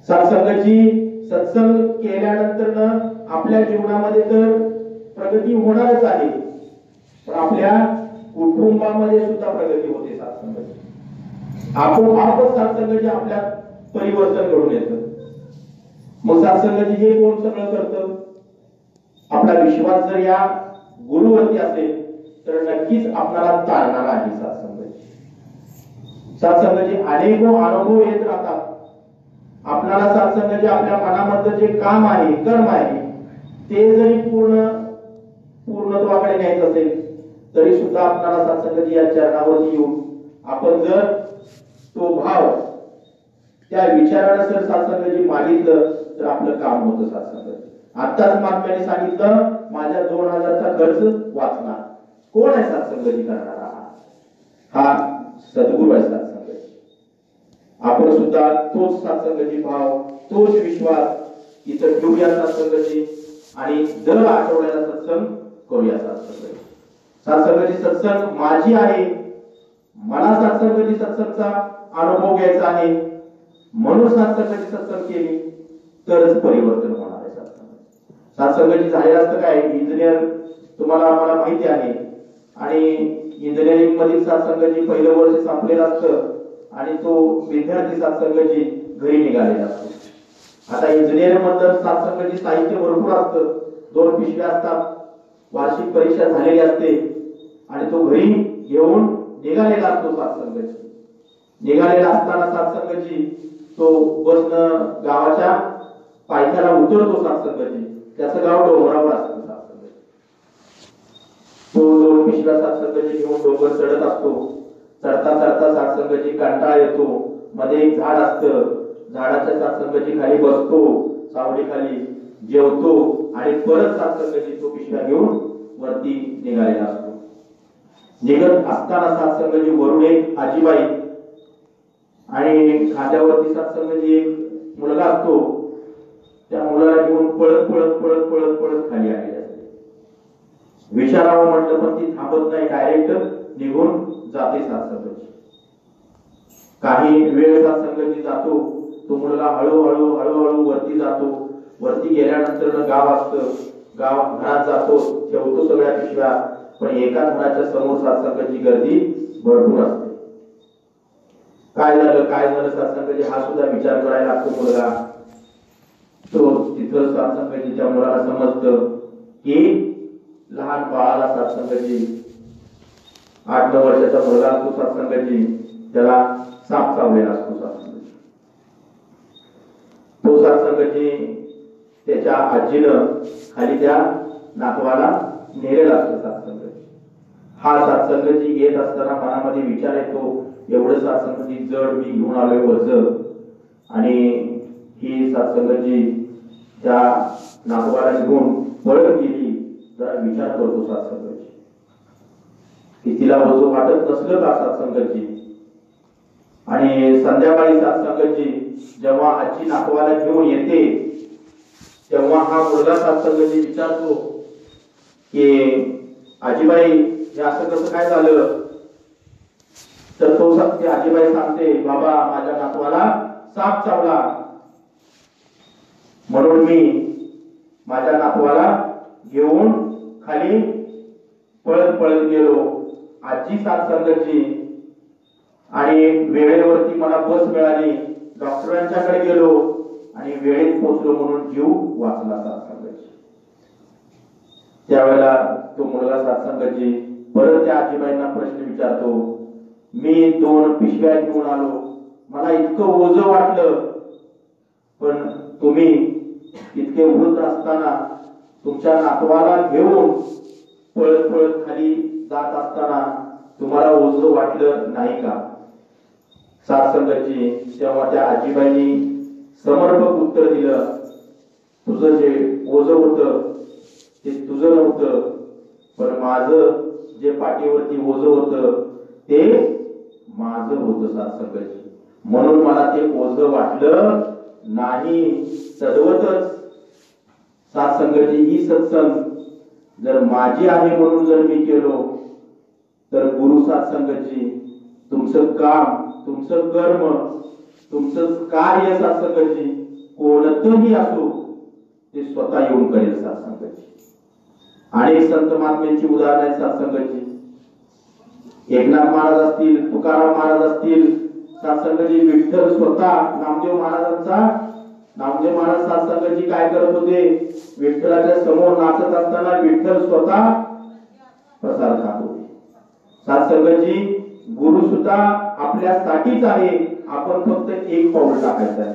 Speaker 6: सत्संगाची सत्संग केल्यानंतर आपल्या जीवनामध्ये तर प्रगती होणारच आहे, पण आपल्या कुटुंबामध्ये सुद्धा प्रगती होते. सत्संगाची आपोआपच सत्संगाची आपल्यात परिवर्तन घडून येतं. मग सत्संगाची हे कोण सगळं करतं, आपला विश्वास जर या गुरुवरती असेल तर नक्कीच आपल्याला तारणार आहे. सत्संगाचे अनेक अनुभव येत राहतात. आपल्याला सत्संगाचे आपल्या मनामधलं जे काम आहे, कर्म आहे, ते जरी पूर्णत्वाकडे न्यायचं असेल तरी सुद्धा आपल्याला सत्संगाची या चरणावरती येऊन आपण जर तो भाव त्या विचारानं जर सत्संगाची मागितलं तर आपलं काम होतं. सत्संगाची आताच महात्म्याने सांगितलं, माझ्या 2000चा खर्च वाचणार. कोण आहे सत्संगाची करणारा, हा सद्गुरू आहे. सत्संगाची आपण सुद्धा तोच सत्संगाची भाव, तोच विश्वास इथं ठेवूया सत्संगाची आणि दर आठवड्याला सत्संग करूया. सत्संगाची सत्संग माझी आहे, मला सत्संगाचा अनुभव घ्यायचा आहे, म्हणून सत्संगाची सत्संग केली तरच परिवर्तन होणार आहे. सत्संगाची झालेलं असतं काय, इंजिनियर तुम्हाला आम्हाला माहिती आहे आणि इंजिनिअरिंग मधील सत्संगाची पहिलं वर्ष संपलेलं असतं आणि तो विद्यार्थी सत्संगाची घरी निघालेला असतो. आता इंजिनिअरिंग मध्ये सत्संगाची साहित्य भरपूर असतं, 2 पिशव्या असतात, वार्षिक परीक्षा झालेली असते आणि तो घरी घेऊन निघालेला असतो सत्संगाची. निघालेला असताना सत्संगाची तो बसनं गावाच्या पायथ्याला उतरतो सत्संगाची. त्याचं गाव डोंगरावर असतं सत्संगाची. तो 2 पिशव्या सत्संगाची घेऊन डोंगर चढत असतो. चढता चढता सत्संगाची कंटाळा येतो. मध्ये एक झाड असतं, झाडाच्या सत्संगाची खाली बसतो, सावली खाली जेवतो आणि परत सत्संगाची तो पिशव्या घेऊन वरती निघालेला असतो. निघत असताना सत्संगाची वरून एक आजीबाई आणि खांद्यावरती सत्संगाची एक मुलगा असतो. त्या मुलाला घेऊन पळत पळत पळत पळत पळत खाली आलेले असते. विचारावं म्हटलं पण ती थांबत नाही, डायरेक्ट निघून जाते सत्संगाची. काही वेळ सत्संगाची जातो. तो मुलगा हळूहळू हळूहळू वरती जातो. वरती गेल्यानंतर गाव असतं, गाव घरात जातो, ठेवतो सगळ्या पिशव्या. पण एका घराच्या समोर सत्संगाची गर्दी भरपूर असते. काय झालं सत्संगाची हा सुद्धा विचार करायला लागतो मुलगा. तो तिथं सत्संगाची मुलाला समजतं की लहान बाळाला सत्संगाची 8-9 वर्षाचा मुलगा असतो सत्संगाची, त्याला साप चावलेला असतो सत्संगाची. तो सत्संगाची त्याच्या आजीनं खाली त्या नातवाला नेलेला असतो सत्संगाची. हा सत्संगाची येत असताना मनामध्ये विचार येतो, एवढं सत्संगाची जड मी घेऊन आलोय वज, आणि ही सत्संगाची त्या नातवाला घेऊन पळत गेली. जरा विचार करतो सत्संगाची की तिला वज वाटत नसलं का सत्संगाची. आणि संध्याकाळी सत्संगाची जेव्हा आजी नातवाला घेऊन येते तेव्हा हा मुलगा सत्संगाची विचारतो की आजीबाई हे असं कसं काय झालं. तर तो आजीबाई सांगते, बाबा माझ्या नातवाला साप चावला म्हणून मी माझ्या नातवाला घेऊन खाली पळत पळत गेलो. आजी सत्संगाची आणि वेळेवरती मला बस मिळाली, डॉक्टरांच्याकडे गेलो आणि वेळेत पोहोचलो म्हणून जीव वाचला सत्संगाची. त्यावेळेला तो मुलगा सत्संगाची परत त्या आजीबाईंना प्रश्न विचारतो, मी 2 पिशव्या घेऊन आलो, मला इतकं ओझं वाटलं, पण तुम्ही इतके वृद्ध असताना तुमच्या नातवाला घेऊन पळत पळत खाली जात असताना तुम्हाला ओझं वाटलं नाही का. सत्संगाची तेव्हा त्या आजीबाईंनी समर्पक उत्तर दिलं, तुझं जे ओझं होतं ते तुझं नव्हतं, पण माझं जे पाठीवरती ओझं होतं ते माझं होतं सत्संगाची, म्हणून मला ते ओझं वाटलं नाही. सदवतच सत्संगाची ही सत्संग जर माझी आहे म्हणून जर मी केलो तर गुरु सत्संगाची तुमचं काम, तुमचं कर्म, तुमचं कार्य सत्संगाची कोणतंही असो ते स्वतः येऊन करेल सत्संगाची. अनेक संत महात्म्यांची उदाहरण आहेत सत्संगाची. एकनाथ महाराज असतील, तुकाराम महाराज असतील, सत्संगाची विठ्ठल स्वतः नामदेव महाराज सत्संगाची काय करत होते, विठ्ठलाच्या समोर नाचत असताना विठ्ठल स्वतः प्रसाद खात होते. सत्संगाची गुरु सुद्धा आपल्यासाठीच आहे, आपण फक्त 1 पाऊल टाकायचं आहे.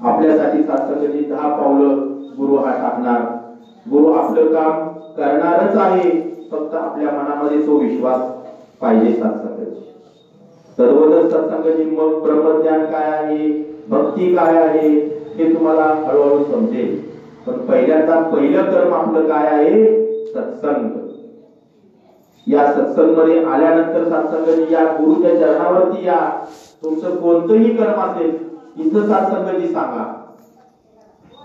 Speaker 6: आपल्यासाठी सत्संगाची 10 पावलं गुरु हा टाकणार. गुरु आपलं काम करणारच आहे, फक्त आपल्या मनामध्ये तो विश्वास पाहिजे सत्संगाची. सर्वच सत्संगाची मग ब्रह्मज्ञान काय आहे, भक्ती काय आहे हे तुम्हाला हळूहळू समजेल. पण पहिल्यांदा पहिलं कर्म आपलं काय आहे, सत्संग. या सत्संग मध्ये आल्यानंतर सत्संगाची या गुरुच्या चरणावरती या. तुमचं कोणतंही कर्म असेल इथं सत्संगाची सांगा.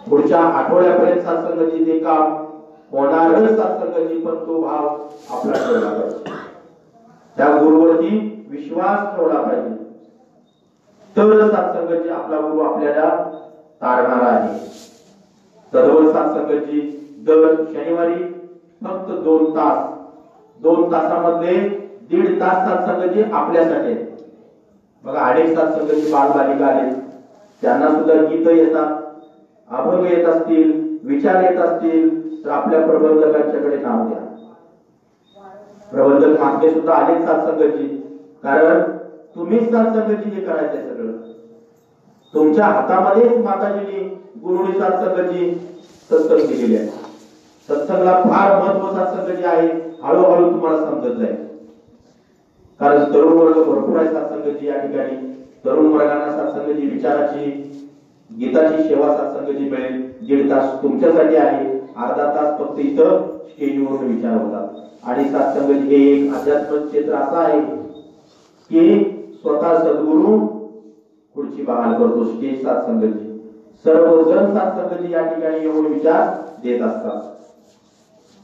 Speaker 6: पुढच्या आठवड्यापर्यंत सत्संगाची ते काम होणारच सत्संगाची, पण तो भाव आपला ठेवला पाहिजे, त्या गुरुवरती विश्वास ठेवला पाहिजे, तर सत्संगाची आपला गुरु आपल्याला तारणार आहे. सर्व सत्संगाची दर शनिवारी फक्त 2 तास, 2 तासामधले 1.5 तास सत्संगाची आपल्यासाठी. बघा, अनेक सत्संगाची बालबालिका आले, त्यांना सुद्धा गीत येतात, अभंग येत असतील, विचार येत असतील तर आपल्या प्रबंधकांच्याकडे नाव द्या. प्रबंधक मागे सुद्धा अनेक सत्संगाची, कारण तुम्हीच सत्संगाची हे करायचंय सगळं. तुमच्या हातामध्येच माताजींनी गुरुनी सत्संगाची सत्संग दिलेली आहे. सत्संगाला फार महत्व सत्संगाची आहे, हळूहळू तुम्हाला समजत जाईल. कारण तरुण वर्ग भरपूर आहे सत्संगाची या ठिकाणी. तरुण वर्गांना सत्संगाची, विचाराची, गीताची सेवा सत्संगाची मिळेल. 1.5 तास तुमच्यासाठी आहे, अर्धा तास फक्त इथं स्टेजवरून विचार होतात. आणि सत्संगाची हे एक आध्यात्मिक क्षेत्र असं आहे की स्वतः सद्गुरू खुर्ची बहाल करतो. स्टेज सत्संगाची सर्वजण सत्संगाची या ठिकाणी येऊन विचार देत असतात.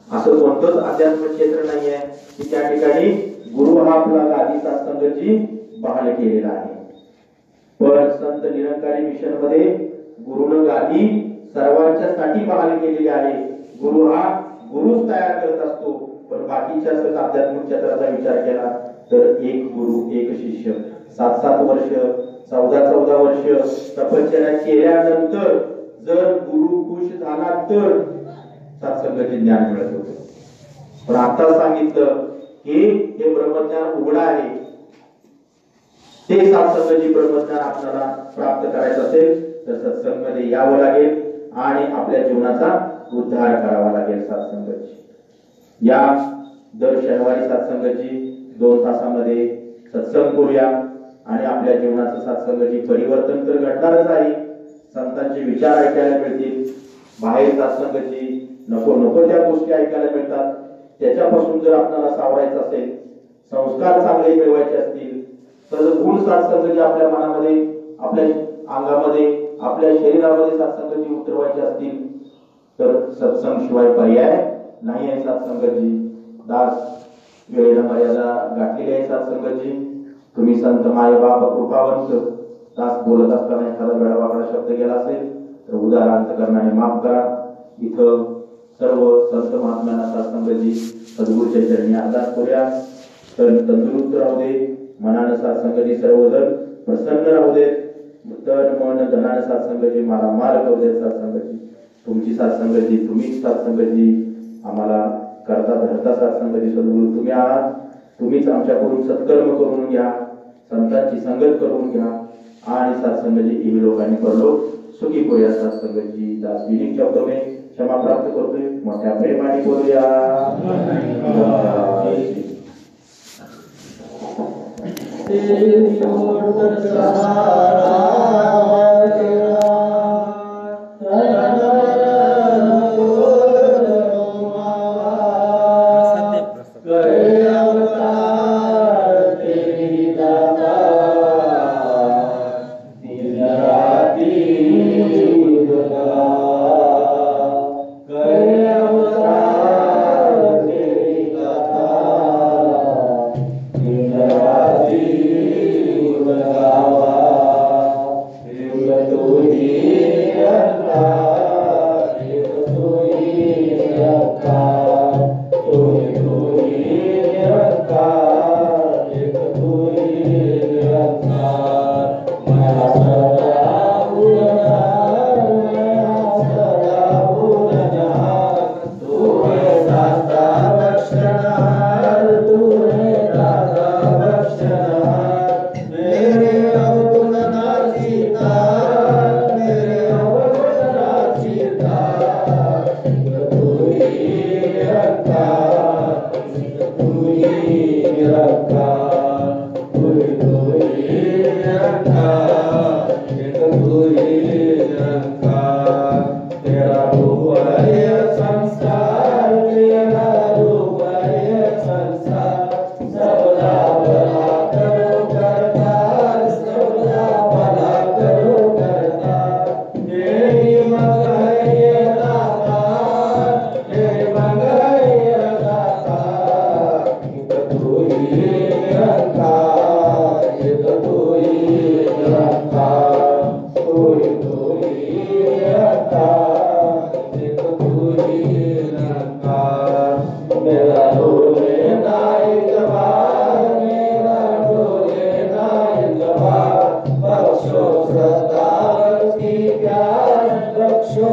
Speaker 6: असं कोणतंच आध्यात्मिक क्षेत्र नाहीये की त्या ठिकाणी गुरु हा आपला गादी सत्संगाची बहाल केलेला आहे. पण संत निरंकारी मिशन मध्ये गुरुनं गादी सर्वांच्यासाठी बहाल केलेली आहे. गुरु हा गुरुच तयार करत असतो. पण बाकीच्या सगळ्या आध्यात्मिक क्षेत्राचा विचार केला तर एक गुरु एक शिष्य. 7-7 वर्ष 14-14 वर्ष तपश्चर्या केल्यानंतर जर गुरु खुश झाला तर सत्संगाचे ज्ञान मिळत होते. पण आता सांगितलं की हे ब्रह्मज्ञान उघड आहे. ते सत्संगाची ब्रह्मज्ञान आपल्याला प्राप्त करायचं असेल तर सत्संगामध्ये यावं लागेल आणि आपल्या जीवनाचा उद्धार करावा लागेल. सत्संगाची या दर शनिवारी सत्संगाची 2 तासामध्ये सत्संग करूया आणि आपल्या जीवनाचं सत्संगाची परिवर्तन तर घडणारच आहे. संतांचे विचार ऐकायला मिळतील. बाहेर सत्संगाची नको त्या गोष्टी ऐकायला मिळतात. त्याच्यापासून जर आपल्याला सावरायचं असेल, संस्कार चांगले मिळवायचे असतील, सद्गुण सत्संगाची आपल्या मनामध्ये, आपल्या अंगामध्ये, आपल्या शरीरामध्ये सत्संगाची उतरवायचे असतील तर सत्संग शिवाय पर्याय नाही आहे. सत्संगाची दास वेळेला मर्यादा गाठलेली आहे. सत्संगाची तुम्ही संत माय बाप कृपावंत दास बोलत असताना एखादा वेळावाकडा शब्द गेला असेल तर उदार अंतकरणाने माफ करा. इथं सर्व संत महात्म्यांना सत्संगाची सद्गुरूच्या चरणी अरदास करूया. तर तंदुरुस्त राहू दे, मनानं सत्संगाची सर्वजण प्रसन्न राहू दे, तन मन धनानं सत्संगाची मालामाल करू दे. सत्संगाची तुमची सत्संगाची, तुम्हीच सत्संगाची आम्हाला करता धरता सत्संगाची सद्गुरू तुम्ही आहात. तुम्हीच आमच्याकडून सत्कर्म करून घ्या, संतांची संगत करून घ्या आणि सत्संगाची ही लोकांनी करलो सुखी करूया. सत्संगाची दास विनिक शब्दमे क्षमा प्राप्त करतोय. मोठ्या प्रेमाने बोलूया.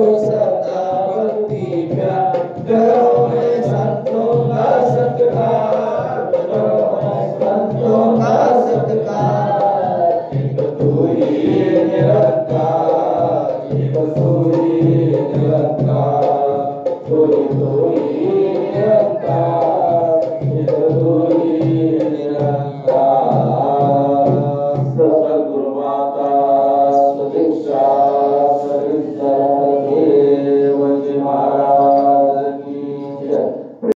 Speaker 5: सदा भक्ति प्यार करो है संतों का सत्कार करो है संतों का सत्कार एक तू ही निरंकार एक तू ही निरंकार कोई तो ही